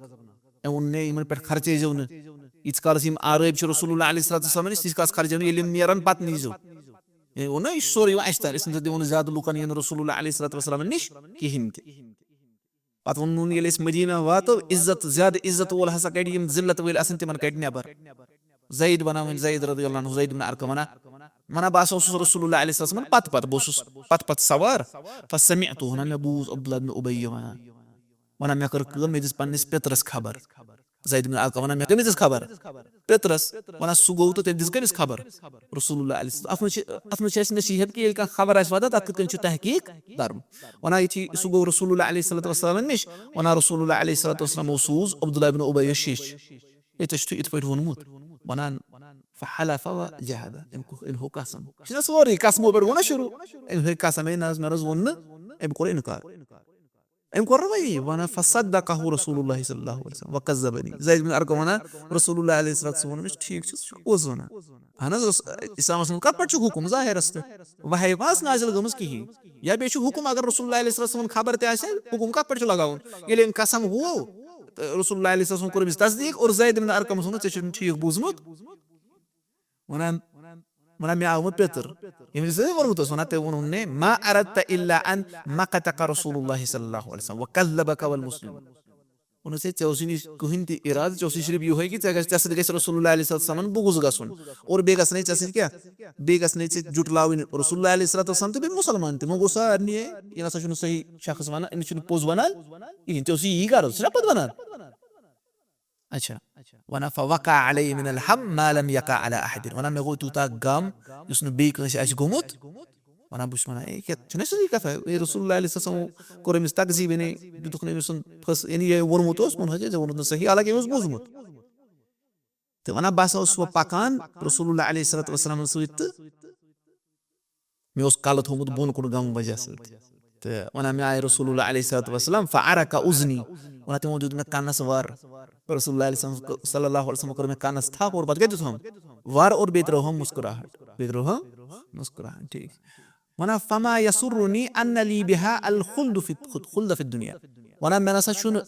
उन्ने इमन पे खर्चे जवन इस काल सिम आरब छ रसूलुल्लाह अलैहि सल्लतु वसल्लम इस काल खर्चे जवन इल्म नेरन पत नीजो वो ना इस सोरी वास्ता इस दिवन ज्यादा लुकन यन रसूलुल्लाह अलैहि सल्लतु वसल्लम निश किहिन पत वनुन ये मदीना वातो इज्जत ज्यादा इज्जत वोल हसा कड़ी यम जिल्लत वोल असन तिमन कड़ी नेबर ज़ैद बनावन ज़ैद रदियल्लाहु अन्हु ज़ैद बिन अरकम मना बास रसूलुल्लाह अलैहि वसल्लम पत सवार फसमिअतु हना मे बूज अब्दुल्लाह बिन उबय वना मे कर कम मे दिस पन्निस पेत्रस खबर ज़ैद बिन अरकम वना मे कमिस खबर पेत्रस वना सुगो तो ते दिस कनिस खबर रसूलुल्लाह अलैहि वसल्लम अफन छस नसीहत की का खबर आस वादा तक कन तहकीक दरम वना यति सुगो रसूलुल्लाह अलैहि सल्लतु वसल्लम निश वना रसूलुल्लाह अलैहि सल्लतु वसल्लम सूज अब्दुल्लाह बिन उबय शिश इतश्तु इतपट वनमुत वनान فحلف وجهد إنه قسم شنو صوري قسمه برغونا شروع إنه قسم الناس مرزون إم قرئ إنكار إم قرئ وانا فصدقه رسول الله صلى الله عليه وسلم وكذبني زيد بن أرقم وانا رسول الله عليه الصلاة والسلام مش ठीक شو وزنا أنا إسلام مسلم कर पड़ हुकुम ज़ाहिर است वही वास नाजिल गमस की या बेशु हुकुम अगर रसूल अल्लाह अलैहि वसल्लम खबर ते आसे हुकुम का पड़ लगाऊं ये लेकिन कसम हुआ रसूल अल्लाह अलैहि वसल्लम को तस्दीक और ज़ैद बिन अरकम सुनो ते ठीक बुझमुत वना मे आव पेतर यमि से वरमुत सुना ते उन्होंने मा अरदत इल्ला अन मकतक रसूलुल्लाह सल्लल्लाहु अलैहि वसल्लम वकल्लबक वल मुस्लिमून उनसे चौसिनी कुहिंती इराद चौसी सिर्फ ये है कि तसद गस रसूलुल्लाह अलैहि वसल्लम बुगुज गसुन और बेगस नहीं चसिन क्या बेगस नहीं से जुटलाविन रसूलुल्लाह अलैहि वसल्लम तो भी मुसलमान थे मगोसा नहीं ये ना सचुन सही शख्स वना इन चुन पोज वना इन चौसी ई गारो सपद वना अच्छा वना फवका अलैहि मिनल हम मा लम यका अला अहद वना मे गो तुता गम उसने बे कस अश गुमुत ونان بوش ونان اے چھُنہ سیٚودُے کتھا رسول اللہ علیہ وسلم کوٚر أمِس تقزیٖب یعنی دِتُکھ نہٕ أمۍ سُنٛد فٔس یعنی یہِ ووٚنمُت اوس ووٚنہٕ ژےٚ ووٚنُتھ نہٕ صحیح حالانکہِ أمۍ اوس بوٗزمُت تہٕ ونان بہٕ ہسا اوسُس وۄنۍ پکان رسول اللہ علیہ صلاتُ وسلامن سۭتۍ تہٕ مےٚ اوس کلہٕ تھوٚومُت بۄن کُن غمہٕ وجہ سۭتۍ تہٕ ونان مےٚ آیہِ رسول اللہ علیہ صلاتُ وسلام فعرق اذنی ونان تِمو دیُت مےٚ کَنس ور رسول اللہ علیہ صلی اللہ علیہ وسلم کوٚر مےٚ کَنس تھپھ اور پتہٕ کیاہ دِتہم ور اور بیٚیہِ ترٲوہم مسکراہٹ ٹھیٖک ونان فما یسرنی ان لی بہا الخلد فی الدنیا ونان مےٚ نسا چھُنہٕ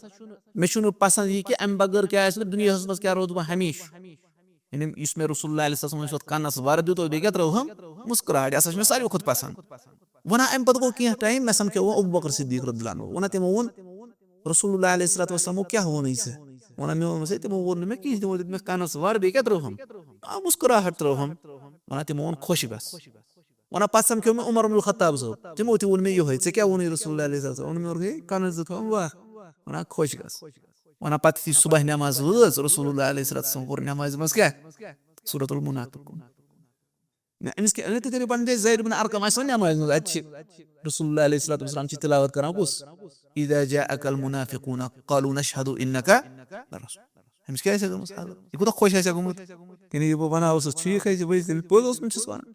مےٚ چھُنہٕ پسنٛد یہِ کہِ امہِ بغٲر کیاہ آسہِ نہٕ دُنیاہس منٛز کیاہ روزٕ بہٕ ہمیشہٕ یعنی یُس مےٚ رسول اللہ علیہ وسلم یَتھ کَنس ور دیُت اور بیٚیہِ کیاہ ترٲوہم مسکراہٹ یہِ ہسا چھُ مےٚ ساروی کھۄتہٕ پسنٛد ونان امہِ پتہٕ گوٚو کینٛہہ ٹایم مےٚ سمکھیو وۄنۍ ابوٗ بکر صدیٖق رضی اللہ عنہُ ونان تِمو ووٚن رسول اللہ علیہ صلاتُ وسلامو کیاہ ووٚنُے ژےٚ ونان مےٚ ووٚنمس ہے تِمو ووٚن نہٕ مےٚ کِہینۍ تِمو دیُت مےٚ کَنس ور بیٚیہِ کیاہ ترٲوہم مسکراہٹ ترٲوہم ونان تِمو ووٚن خۄش گژھ ونان پتہٕ سمکھیو مےٚ عمر بن الخطاب صٲب تِمو تہِ ووٚن مےٚ یِہوے ژےٚ کیاہ ووٚنُے رسول اللہ علیہ وسلم ووٚن مےٚ ہے کَنس زٕ تھاوم واہ ونان خۄش گژھ ونان پتہٕ یُتھُے صبح نٮ۪ماز وٲژ رسول اللہ علیہ صلاتُ وسلام پوٚر نٮ۪مازِ منٛز کیاہ سورۃ المنافقون أمِس کیاہ تُہۍ کٔرِو پنٕنۍ جایہِ زید بن ارقم آسہِ وۄنۍ نٮ۪مازِ منٛز اَتہِ چھِ رسول اللہ علیہ صلاتُ وسلام چھِ تِلاوت کران کُس اذا جاءك المنافقون قالوا نشهد انك لرسول أمِس کیاہ آسہِ گٔمٕژ حالت یہِ کوٗتاہ خۄش آسہِ گوٚمُت یعنی یہِ بہٕ ونان اوسُس ٹھیٖک ہے چھُ بہٕ ییٚلہِ پوٚز اوسمُت چھُس ونان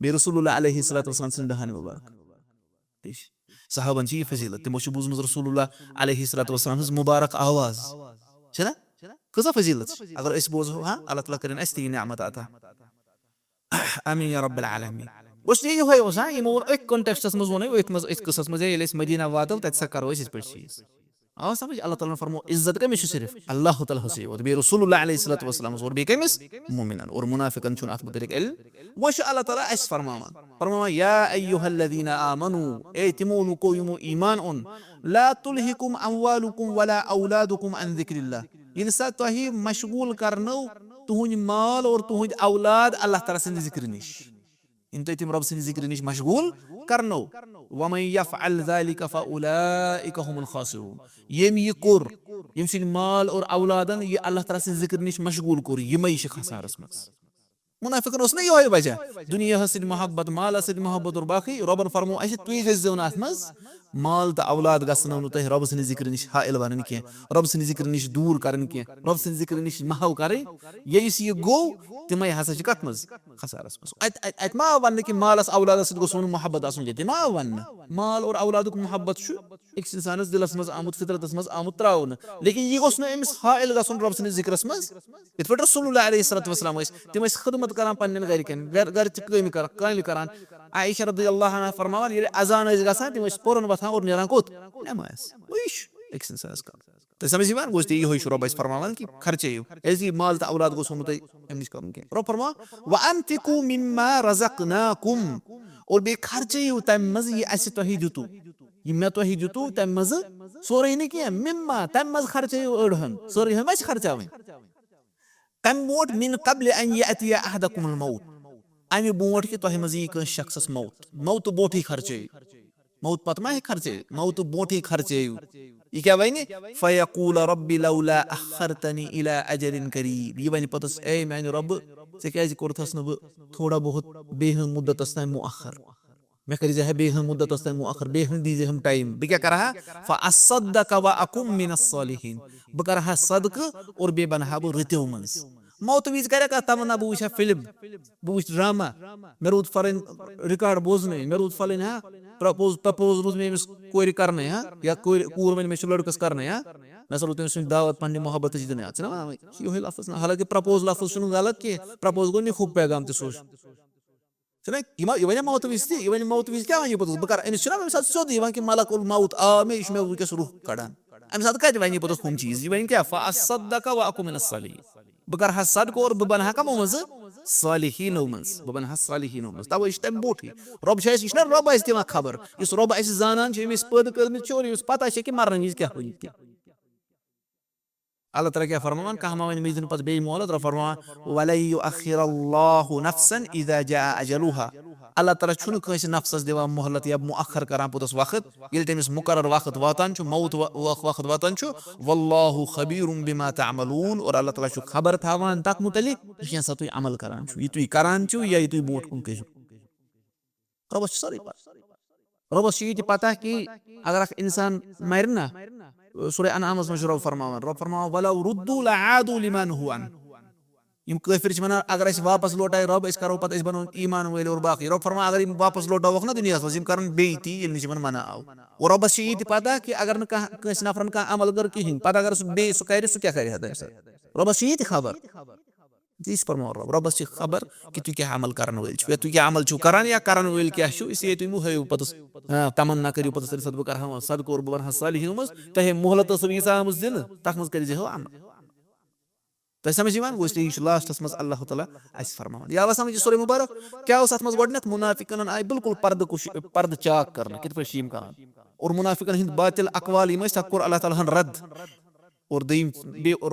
بیٚیہِ رسول اللہ علیہ صلاتُ وسلام سٕنٛدۍ ڈہن مُبارک ٹھیٖک چھِ صحابن چھِ یہِ فضیٖلت تِمو چھِ بوٗزمٕژ رسول اللہ علیہ صلاتُ وسلام سٕنٛز مُبارک آواز چھےٚ نہ کۭژاہ فضیٖلت چھِ اگر أسۍ بوزہو ہاں اللہ تعالیٰ کٔرِنۍ اَسہِ تہِ یہِ نعمت عطا آمیٖن یا رب العالمیٖن گوٚژھ نہٕ یِہوے اوس ہاں یِمو ووٚن أتھۍ کونٹیکسٹس منٛز ووٚنُے أتھۍ منٛز أتھۍ قٕصس منٛز ییٚلہِ أسۍ مدیٖنہ واتو تتہِ سا کرو أسۍ یِتھ پٲٹھۍ چیٖز آو سمجھ اللہ تعالیٰ ہن فرمو عزت کٔمِس چھُ صرف اللہ تعالیٰ ہسٕے یوت بیٚیہِ رسول اللہ علیہ صلاتُ وسلامس اور بیٚیہِ کٔمِس مومِنن اور مُنافِقن چھُنہٕ اتھ مُتعلق علم وۄنۍ چھُ اللہ تعالیٰ اَسہِ فرماوان یا ایُّہا الذیٖنَ آمنوٗ اے تِمو لُکو یِمو ایٖمان اوٚن لا تُلہِکُم اموالُکُم ولا اولادُکُم عن ذِکرِ اللہ ییٚلہِ سا تۄہہِ مشغوٗل کرنو تُہُنٛدۍ مال اور تُہُنٛدۍ اولاد اللہ تعالیٰ سٕنٛدِ ذِکرِ نِش ییٚلہِ تۄہہِ تِم رۄبہٕ سٕنٛدِ ذِکرِ نِش مشغوٗل کرنو وَمَن یفعل ذلِکَ فاولئک هم الخاسرون ییٚمۍ یہِ کوٚر ییٚمہِ سٕنٛدۍ مال اور اولادن یہِ اللہ تعالیٰ سٕنٛدِ ذِکرِ نِش مشغوٗل کوٚر یِمے چھِ خسارس منٛز مُنافِقن اوس نہ یِہوے وجہ دُنیاہس سۭتۍ محبت مالس سۭتۍ محبت اور باقٕے رۄبن فرمو اَسہِ تُہۍ گٔژھزیٚو نہٕ اتھ منٛز مال تہٕ اولاد گژھنو نہٕ تۄہہِ رۄبہٕ سٕنٛدِ ذِکرِ نِش حٲیِل بنٕنۍ کینٛہہ رۄبہٕ سٕنٛدِ ذِکرِ نِش دوٗر کرٕنۍ کینٛہہ رۄبہٕ سٕنٛدِ ذِکرِ نِش محو کرٕنۍ ییٚمِس یہِ گوٚو تِمے ہسا چھِ کتھ منٛز خسارس منٛز اتہِ ما آو وننہٕ کہِ مالس اولادس سۭتۍ گوٚژھ نہٕ محبت آسُن کینٛہہ تہِ ما آو وننہٕ مال اور اولادُک محبت چھُ أکِس انسانس دِلس منٛز آمُت فطرتس منٛز آمُت تراونہٕ لیکن یہِ گوٚژھ نہٕ أمِس حٲیِل گژھُن رۄبہٕ سٕنٛدِس ذِکرس منٛز یِتھ پٲٹھۍ رسول اللہ علیہ صلاتُ وسلام ٲسۍ تِم ٲسۍ خدمت کران پننٮ۪ن گرِکٮ۪ن گرچہِ کامہِ کران عایشہ رضی اللہ عنہا فرماوان ییٚلہِ اذان ٲسۍ گژھان تِم ٲسۍ پوٚرُن وۄتھان اور نیران کوٚت نٮ۪ماز یہِ چھُ أکِس اِنسانس تۄہہِ سمجھ یِوان گوٚژھ تہِ یِہوے چھُ رۄب اَسہِ فرماوان کہِ خرچٲیِو کیازِ مال تہٕ اولاد گوٚژھو نہٕ تۄہہِ اَمہِ نِش کرُن کینٛہہ رۄب فرماوان وَأَنفِقوٗ مِمَّا رَزَقْنَاكُمْ اور بیٚیہِ خرچٲیِو تمہِ منٛزٕ یہِ اَسہِ تۄہہِ دِتُو یہِ مےٚ تۄہہِ دِتُو تمہِ منٛزٕ سورُے نہٕ کینٛہہ مِمّا تمہِ منٛز خرچٲیِو أڑ ہن سٲرٕے ہن ما چھِ خرچاوٕنۍ تمہِ برونٛٹھ مِن قبلِ ان یأتِیَ أحدکُم الموت امہِ برونٛٹھ کہِ تۄہہِ منٛز یی کٲنٛسہِ شخصس موتہٕ برونٛٹھٕے خرچٲیِو موتہٕ پتہٕ ما ہیٚکہِ خرچٲیِتھ موتہٕ برونٛٹھٕے خرچٲیِو یہِ کیاہ وَنہِ فیقوٗلَ رۄبِّ لولا أخرتنی إلی أجل قریٖب یہِ وَنہِ پوٚتُس اے میانہِ رۄبہٕ ژےٚ کیازِ کوٚرتھس نہٕ بہٕ تھوڑا بہت بیٚیہِ ہن مُدتس تام مُعخر مےٚ کٔرزِ ہا بیٚیہِ ہن مُدتس تام مُعخر بیٚیہِ ہن دیٖزِ ہم ٹایم بہٕ کیاہ کرٕ ہا فأصدق وأکُن مِن الصالحیٖن بہٕ کرٕ ہا صدقہٕ اور بیٚیہِ بنہٕ ہا بہٕ رٕتیو منٛز موتہٕ وِزِ کریا کانٛہہ تمنا بہٕ وٕچھِ ہا فِلم بہٕ وٕچھِ ڈراما مےٚ روٗد فلٲنۍ رِکاڈ بوزنٕے مےٚ روٗد فلٲنۍ ہا پرپوز روٗد مےٚ أمِس کورِ کرنٕے ہا یا کوٗر وَنہِ مےٚ چھُ لٔڑکس کرنٕے ہا مےٚ ہسا روٗد تٔمۍ سٕنٛدۍ دعوت پننہِ محبتٕچ دِنٕے اتھ چھِنہ وَنان یِہوے لفظ نہ حالانکہِ پرپوز لفظ چھُنہٕ غلط کینٛہہ پرپوز گوٚو نِکُھک پیغام تہِ سوز چھُنہ یہِ وَنیا موتہٕ وِزِ تہِ یہِ وَنہِ موتہٕ وِزِ کیاہ وَنہِ یہِ پوٚتُس بہٕ کرٕ أمِس چھُنہ اَمہِ ساتہٕ سیوٚد یِوان کہِ ملک الموت آو مےٚ یہِ چھُ مےٚ وٕنکیٚس روح کڑان اَمہِ ساتہٕ کتہِ وَنہِ یہِ پوٚتُس ہُم چیٖز یہِ وَنہِ کیاہ فأصدق وأکُن مِن الصالحیٖن بہٕ کرٕ ہا صدقہٕ اور بہٕ بنہٕ ہا کمو منٛزٕ صالحیٖنو منٛز بہٕ بنہٕ ہا صالحیٖنو منٛز تَوے چھُ تَمہِ برونٛٹھٕے رۄب چھُ اَسہِ یہِ چھُنہ رۄب اَسہِ دِوان خبر یُس رۄب اَسہِ زانان چھُ ییٚمۍ أسۍ پٲدٕ کٔرمٕتۍ چھِ اور یُس پتہ چھِ کہِ مرنہٕ وِزِ کیاہ بنہِ اللہ تعالیٰ کیاہ فرماوان کانٛہہ ما وَنہِ مےٚ دِنہٕ پتہٕ بیٚیہِ مولت رۄب فرماوان وَلَن یُؤخِّرَ اللہُ نَفْسًا اِذا جاء أجلُہا اللہ تعالیٰ چھُنہٕ کٲنٛسہِ نفسس دِوان مۄہلت یا مُعخر کران پوٚتُس وقت ییٚلہِ تٔمِس مُقرر وقت واتان چھُ موت وقت واتان چھُ واللہُ خبیٖرٌ بِما تعملوٗن اور اللہ تعالیٰ چھُ خبر تھاوان تتھ مُتعلق یہِ کیاہ سا تُہۍ عمل کران چھِو یہِ تُہۍ کران چھِو یا یہِ تُہۍ برونٛٹھ کُن کٔرِو رۄبس چھِ سٲرٕے پتہ رۄبس چھِ یہِ تہِ پتہ کہِ اگر اکھ انسان مرِ نہ سورہ انعامس منٛز چھُ رۄب فرماوان وَلَوْ رُدُّوا لَعَادُوا لِمَا نُهُوا عَنْهُ یِم کٲفِر چھِ ونان اگر أسۍ واپس لوٹایہِ رۄب أسۍ کرو پتہٕ أسۍ بنو ایٖمان وٲلۍ اور باقٕے رۄب فرماوان اگر یِم واپس لوٹاووکھ نہ دُنیاہس منٛز یِم کرن بیٚیہِ تی ییٚلہِ نِش یِمن منع آو اور رۄبس چھِ یہِ تہِ پتہ کہِ اگر نہٕ کانٛہہ کٲنٛسہِ نفرن کانٛہہ عمل کٔر کِہینۍ پتہٕ اگر سُہ بیٚیہِ سُہ کرِ سُہ کیاہ کرِ ہا تمہِ ساتہٕ رۄبس چھِ یہِ تہِ خبر تی چھُ فرماوان رۄبس چھِ خبر کہِ تُہۍ کیاہ عمل کرن وٲلۍ چھِو یا تُہۍ کیاہ عمل چھِو کران یا کرن وٲلۍ کیاہ چھِو اس لیے تُہۍ مہٕ ہٲیِو پوٚتُس تمنا کٔرِو پوٚتُس تمہِ ساتہٕ بہٕ کرٕ ہا وۄنۍ صدقہٕ اور بہٕ بنہٕ ہا صالحیٖنو منٛز تۄہہِ مۄہلت ٲسٕو ییٖژاہ آمٕژ دِنہٕ تتھ منٛز کٔرزِہو عمل تۄہہِ سمجھ یِوان گوٚو اس لیے یہِ چھُ لاسٹس منٛز اللہ تعالیٰ اَسہِ فرماوان یا سمجھ یہِ سورُے مُبارک کیاہ اوس اتھ منٛز گۄڈٕنیتھ مُنافِقن آیہِ بِلکُل پردٕ چاک کرنہٕ کِتھ پٲٹھۍ چھِ یِم کران اور مُنافِقن ہٕنٛدۍ باطِل اقوال یِم ٲسۍ تتھ کوٚر اللہ تعالیٰ ہن رد اور دوٚیِم بیٚیہِ اور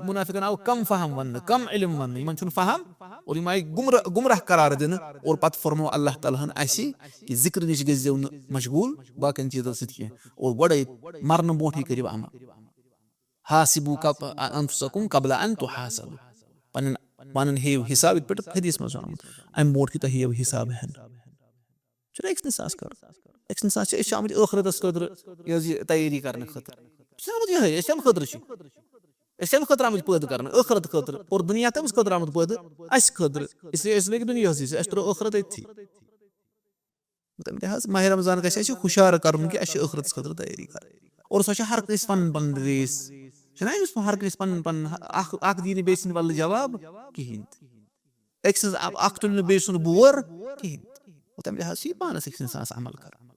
مُنافِقن آو کم فہم وننہٕ کم علم وننہٕ یِمن چھُنہٕ فہم اور یِم آیہِ گُمراہ قرار دِنہٕ اور پتہٕ فرموو اللہ تعالیٰ ہن اَسہِ کہِ ذِکرٕ نِش گٔژھزیٚو نہٕ مشغوٗل باقین چیٖزن سۭتۍ کینٛہہ اور گۄڈے مرنہٕ برونٹھٕے کٔرِو عمل حاسِبوٗ انفُسَکُم قبلَ ان تُحاسَبوٗ پنُن ہیٚیِو حِساب یِتھ پٲٹھۍ حدیٖث منٛز چھُ آمُت امہِ برونٹھ کہِ تۄہہِ یِیو حِساب ہٮ۪نہٕ چھُنہ أکِس اِنسانس کرُن أکِس اِنسانس چھِ أسۍ چھِ آمٕتۍ ٲخرتس خٲطرٕ یہِ حظ یہِ تیٲری کرنہٕ خٲطرٕ چھُ آمُت یِہوے أسۍ کمہِ خٲطرٕ چھِ أسۍ کمہِ خٲطرٕ آمٕتۍ پٲدٕ کرنہٕ ٲخرت خٲطرٕ اور دُنیا کٔمِس خٲطرٕ آمُت پٲدٕ اَسہِ خٲطرٕ اس لیے أسۍ لٔگۍ دُنیاہسٕے اَسہِ ترٲو ٲخرت أتھی تمہِ لحاظ ماہِ رمضان گژھِ اَسہِ ہُشار کرُن کہِ اَسہِ چھِ ٲخرتس خٲطرٕ تیٲری کرٕنۍ اور سۄ چھِ ہر کٲنٛسہِ پنُن پنُن ریس چھُنہ أمِس ہر کٲنٛسہِ پنُن پنُن اکھ دی نہٕ بیٚیہِ سٕنٛدِ بدلہٕ جواب کِہینۍ تہِ أکۍ سٕنٛز اکھ تُلہِ نہٕ بیٚیہِ سُنٛد بور کِہینۍ تہِ تمہِ لحاظ چھِ یہِ پانس أکِس اِنسانس عمل کران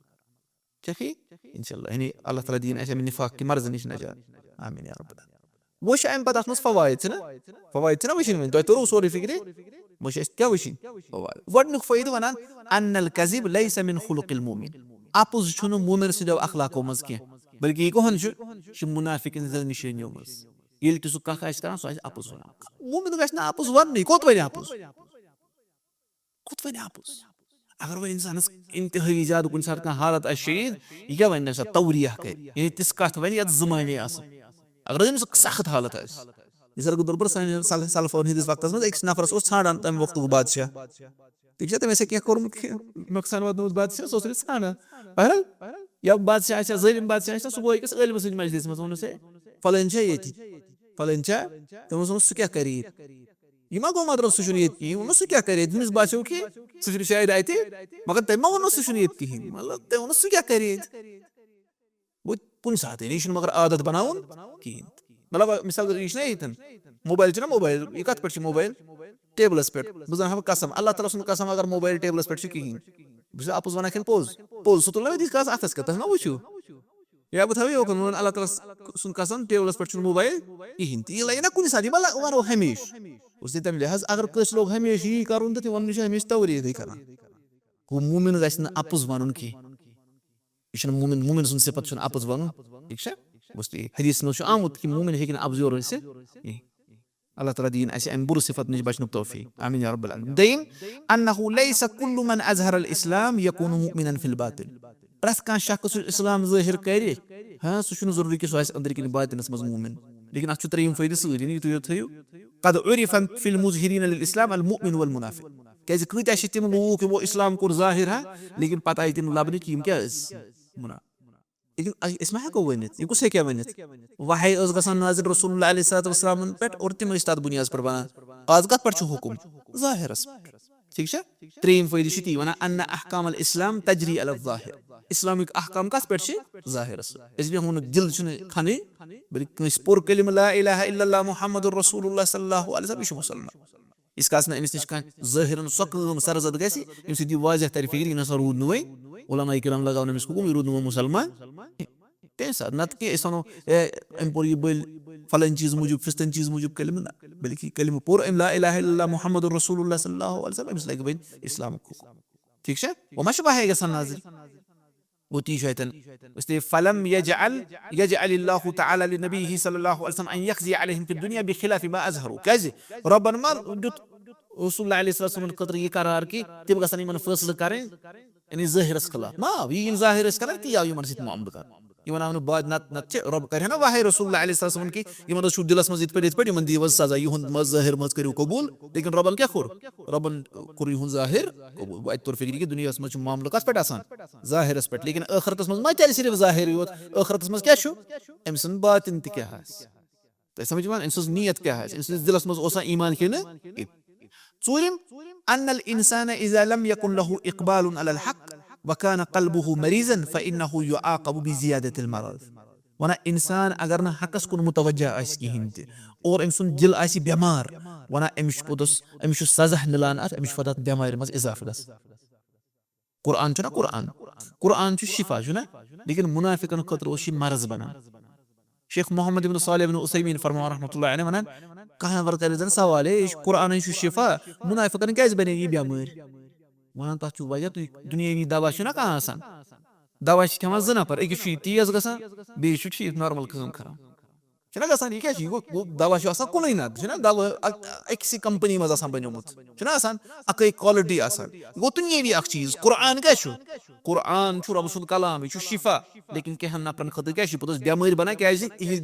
ٹھیٖک انشاء اللہ یعنی اللہ تعالیٰ دِیِن اَسہِ اَمہِ نِفاق کہِ مرضہٕ نِش نجات آمیٖن یا رب العالمیٖن وۄنۍ چھِ امہِ پتہٕ اتھ منٛز فوٲیِد چھِنہ وٕچھِنۍ وۄنۍ تۄہہِ توٚرُو سورُے فِکرِ وۄنۍ چھِ أسۍ کیاہ وٕچھِنۍ فوٲیِد گۄڈٕنیُک فٲیدٕ ونان ان الکذب لیس من خلق المؤمن اپُز چھُنہٕ مومِن سٕنٛدیو اخلاقو منٛز کینٛہہ بلکہِ یہِ کٕہُنٛد چھُ یہِ چھُ مُنافِقن ہٕنٛزو نِشٲنیو منٛز ییٚلہِ تہِ سُہ کانٛہہ آسہِ کران سُہ آسہِ اپُز ونان مومِن گژھِ نہٕ اپُز وننُے کوٚت ونہِ اپُز اگر وۄنۍ انسانس انتہٲیی زیادٕ کُنہِ ساتہٕ کانٛہہ حالت آسہِ شدیٖد یہِ کیاہ ونہِ تمہِ ساتہٕ توریہ کرِ یعنی تِژھ کتھ ونہِ یتھ زٕ معنے آسن اگر أمِس سخت حالت آسہِ مِثال کے طور پر سانٮ۪ن سلفن ہٕنٛدِس وقتس منٛز أکِس نفرس اوس ژھانڈان تمہِ وقتُک بادشاہ ٹھیٖک چھا تٔمۍ آسہِ کینٛہہ کوٚرمُت نۄقصان واتنومُت بادشاہ سُہ اوس تٔمِس ژھانڈان بہرحال یا بادشاہ آسہِ ہا ظٲلِم بادشاہ آسہِ ہا صُبحٲے أکِس عٲلمہٕ سٕنٛدِ مجلِسس منٛز ووٚنُس ہے فلٲنۍ چھا ییٚتہِ فلٲنۍ چھا تٔمِس ووٚنُس سُہ کیاہ کرِ ییٚتہِ یہِ ما گوٚو مطلب سُہ چھُنہٕ ییٚتہِ کِہینۍ ووٚنُس سُہ کیاہ کرِ ییٚتہِ تٔمِس باسیٚو کہِ سُہ چھُنہٕ شاید اَتہِ مگر تٔمۍ ما ووٚنُس سُہ چھُنہٕ ییٚتہِ کِہینۍ مطلب تٔمۍ ووٚنُس سُہ کیاہ کرِ ییٚتہِ گوٚو کُنہِ ساتہٕ یہِ چھُنہٕ مگر عادت بناوُن کِہینۍ مطلب مِثال یہِ چھُنہ ییٚتٮ۪ن موبایل چھُنہ موبایل یہِ کتھ پٮ۪ٹھ چھُ موبایل ٹیبلس پٮ۪ٹھ بہٕ زن ہاو قسم اللہ تعالیٰ سُنٛد قسم اگر موبایل ٹیبلس پٮ۪ٹھ چھُ کِہینۍ بہٕ چھُس اپُز ونان کِنہٕ پوٚز سُہ تُل نہ تیٖتِس کالس اَتھس کٮ۪تھ تۄہہِ ما وٕچھِو یا بہٕ تھاوٕ یوکُن ووٚن اللہ تعالیٰ سُنٛد قسم ٹیبلس پٮ۪ٹھ چھُنہٕ موبایل کِہینۍ تہِ یہِ لگہِ نہ کُنہِ ساتہٕ یہِ ما ونو ہمیشہٕ گوٚژھ نہٕ تمہِ لحاظ اگر کٲنٛسہِ لوگ ہمیشہٕ یی کرُن تہٕ تِمن چھِ ہمیشہٕ توریٖدٕے کران گوٚو مومِن گژھِ نہٕ اپُز ونُن کینٛہہ یہِ چھُنہٕ مومِن سُنٛد صفت چھُنہٕ اپُز ونُن ٹھیٖک چھا حدیٖثس منٛز چھُ آمُت کہِ مومِن ہیٚکہِ نہٕ ابزور ٲسِتھ کینٛہہ اللہ تعالیٰ دِیِن اَسہِ اَمہِ بُرٕ صفت نِش بچنُک توفیٖق آمیٖن یا رب العالمیٖن دوٚیِم انہُ لیس کُلُّ من اظہر الاسلام یکوٗنُ مُؤمِنًا فی الباطِن پرٛٮ۪تھ کانٛہہ شخص یُس اسلام ظٲہِر کرِ سُہ چھُنہٕ ضروٗری کہِ سُہ آسہِ أنٛدرۍ کِنۍ باطِنس منٛز مومِن لیکن اتھ چھُ ترٛیٚیِم فٲیدٕ سۭتۍ یعنی تُہۍ تھٲیِو قد عُرف فی المظہرین للاسلام المؤمن والمنافق کیازِ کۭتیاہ چھِ تِم لوٗکھ یِمو اسلام کوٚر ظٲہِر لیکن پتہٕ آیہِ تِم لبنہٕ کہِ یِم کیاہ ٲسۍ لیکن أسۍ ما ہٮ۪کو ؤنِتھ یہِ کُس ہیٚکہِ ہا ؤنِتھ وحے ٲس گژھان نازِل رسول اللہ علیہ الصلوۃ والسلامن پٮ۪ٹھ اور تِم ٲسۍ تتھ بُنیادس پٮ۪ٹھ ونان آز کتھ پٮ۪ٹھ چھُ حُکُم ظٲہِرس پٮ۪ٹھ ٹھیٖک چھا ترٛیٚیِم فٲیدٕ چھُ تی ونان انّ احکام الاسلام تجری علی الظاہر اسلامٕکۍ احکام کتھ پٮ۪ٹھ چھِ ظٲہِرس أسۍ بیٚہمو نہٕ دِل چھُنہٕ کھنٕنۍ بلکہِ کٲنٛسہِ پوٚر کلمہ لا الہ الا اللہ محمد رسول اللہ صلی اللہ علیہ وسلم یہِ چھُ مُسلمان یٖتِس کالس نہٕ أمِس نِش کانٛہہ ظٲہِرن سۄ کٲم سرزد گژھِ ییٚمہِ سۭتۍ یہِ واضح ترِ فِکرِ یہِ نسا روٗد نہٕ وۄنۍ علماء کرام لگاون أمِس حُکُم یہِ روٗد نہٕ وۄنۍ مُسلمان تمہِ ساتہٕ نتہٕ کہِ أسۍ ونو أمۍ پوٚر یہِ بٔلۍ فلٲنۍ چیٖز موٗجوٗب فِستٲنۍ چیٖز موٗجوٗب کلمہ نہ بلکہِ کلمہ پوٚر أمۍ لا الہ الا اللہ محمد رسول اللہ صلی اللہ علیہ وسلم أمِس لگہِ وۄنۍ اسلامُک حُکم ٹھیٖک چھا وۄنۍ ما چھُ وحے گژھان نازِل گوٚو تی چھُ اَتٮ۪ن اسلیے فلم یجعل اللہ تعالیٰ لنبیہ صلی اللہ علیہ وسلم ان یقضی علیہم فی الدنیا بخلاف ما اظہروا کیازِ رۄبن ما دیُت رسول اللہ علیہ السلامن خٲطرٕ یہِ قرار کہِ تِم گژھن یِمن فٲصلہٕ کرٕنۍ یعنی ظٲہِرس خٕلاف ما یہِ یِم ظٲہِر ٲسۍ کران تی آو یِمن سۭتۍ معاملہٕ کرنہٕ ये वन बाद नत रब कर ना वाहे रसूलुल्लाह अलैहि वसल्लम की यमन छु दिलस मज इत पे यमन दीव सजा युन मज ज़ाहिर मज करू कबूल लेकिन रबन क्या कोर रबन कोर युन ज़ाहिर कबूल इत तौर फिक्र की दुनिया मज मामला कस पे आसान ज़ाहिरस पे लेकिन आखिरतस मज मा चल सिर्फ ज़ाहिर योत आखिरतस मज क्या छु अमसन बातिन त क्या है तो समझ मान इंस नियत क्या है इंस दिलस मज ओसा ईमान के न ज़ूरिम अन अल इंसान इज़ा लम यकुन लहु इक़बाल अलल हक़ वकान क़ल्बुहु मरीज़न फ़इन्नहु युआक़बु बिज़ियादतिल मरज़ वना इंसान अगर न हक़स कुन मुतवज्जह आसि किहिन त और अमि सुन दिल आसि बेमार वना अमिश पोदस अमिश सज़ह मिलान अत अमिश पत बेमार मज इज़ाफ़ गस कुरान छु ना कुरान कुरान छु शिफा छु ना लेकिन मुनाफिकन खतर ओश मरज़ बना शेख मोहम्मद इब्न सालिह इब्न उसैमीन फरमान रहमतुल्लाह अलैह वनान कहां वर कर जन सवाल है कुरान छु शिफा मुनाफिकन कैसे बने ये बेमार वन तथ वजह तुम दुनियावी दवा ना कहाँ आसान दवा खेवान ज नफर अकिस तेज गसान बे नॉर्मल कम खराब ना गसान यह क्या दवा कुन नत दवा अक्सी कंपनी मज बनोमुत आसान अक क्वालिटी आसान गो दुनियावी अख चीज कुरान क्या कुरान रब सुंद कलाम यह शिफा लेकिन कह नफरन खतर क्या पोत बेमार बना क्या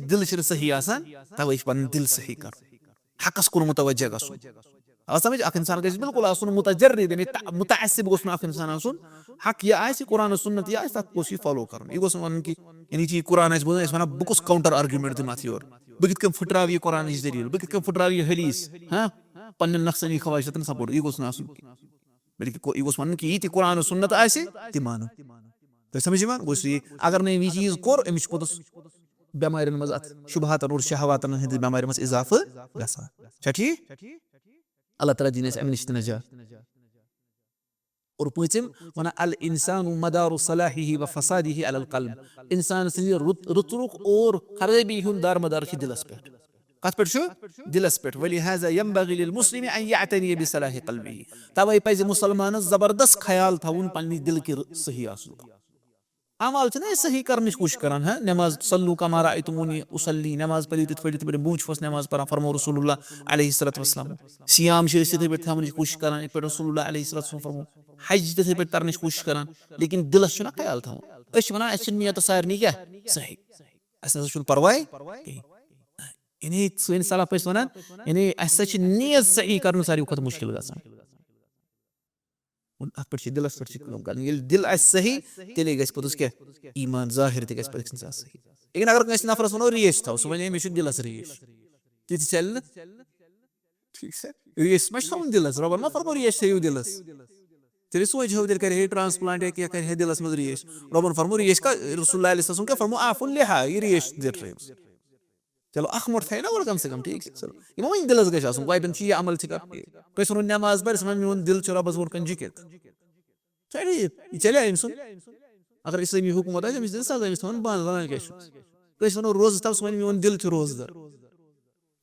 दिल सही आसान तवे पन दिल सही कर हकस कुन मुतवज्जह गसुन समझ अख इंसान गस बिल्कुल आसुन मुतजर्रिद यानी मुतअस्सिब गोस अख इंसान आसुन हक यह आसि कुरान सुन्नत यह आसि तत गोस फॉलो करन यह गोस वन कि यानी कि कुरान आसि बोलन वन बह कुस काउंटर आर्गुमेंट दिम अथ योर बह कित कन फुटराव यह कुरान दलील बह कित कन फुटराव यह हदीस हां पन्न नफ्सनी ख्वाहिशतन सपोर्ट यह गोस आसुन बल्कि यह गोस वन कि यह कुरान सुन्नत आसि ति मानो तो समझ मान गोस अगर न यह चीज कोर अमिश पोतस बेमारन मज अथ शुबहातन और शहवातन हंद बेमार मज इजाफा गसान ठीक अल्लाह ताला दिन अमन निश नजात और पूछम वन अल इंसानु मदारु सलाहिही व फसादिही अलल क़ल्ब इंसान सनी रुतरुक और खराबी हुन दारमदार छ दिलस पे कत पे छु दिलस पे वलिहाजा यंबगि लिल मुस्लिम अन यअतनी बिसलाहि क़ल्बिही तवे पज मुसलमान जबरदस्त ख्याल थवन पन्नि दिल के सही आसु अमाल छना सही करने की कोशिश करान है नमाज सल्लू कमा रअयतुमूनी उसल्ली नमाज पढ़ी तित पे बूझ फस नमाज पढ़ा फरमा रसूलुल्लाह अलैहि सल्लतु वस्सलाम सियाम छ तित पे थमन की कोशिश करान पे रसूलुल्लाह अलैहि सल्लतु वस्सलाम फरमा हज तित पे करने की कोशिश करान लेकिन दिलस छना ख्याल था अश वना अश नियत सारनी क्या सही अस न परवाह इन्हें सोन सलाह पे वनान इन्हें अस नियत सही करन सारी वक्त मुश्किल गसान अत पे दिलस पे कम कर दिल सही तेले गस पोतस क्या ईमान जाहिर ते गस पे सही लेकिन अगर कस नफरस वनो रेश था सो वन मे दिलस रेश ति चल ठीक से रेश मे थवन दिलस रबन मा फरमो रेश थयु दिलस तेरे सोच हो दिल करे ट्रांसप्लांट क्या करे दिलस मज रेश रबन फरमो रेश का रसूलुल्लाह अलैहि वसल्लम क्या फरमो आफुल लिहा ये रेश दिल रेश चलो अखमर थे ना और कम से कम ठीक चलो ये मोइन दिलस गश आसुन कोई बन ये अमल थिका पे सुन नमाज पर समय मोन दिल चरा बस वर कंजिकेत चले इंसान अगर इस्लामी हुकूमत है मिस सजा मिस वन बान वन गश कस वन रोज तब सुन मोन दिल छ रोजदार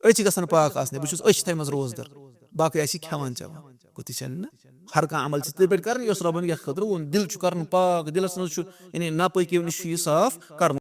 अच गसन पाक आसने बुछ अच थे मज रोजदार बाकी ऐसी खवान चवा कोति छन हर का अमल छ पे कर यस रबन या खतर वो दिल छ करन पाक दिलस न छ यानी ना पई के साफ कर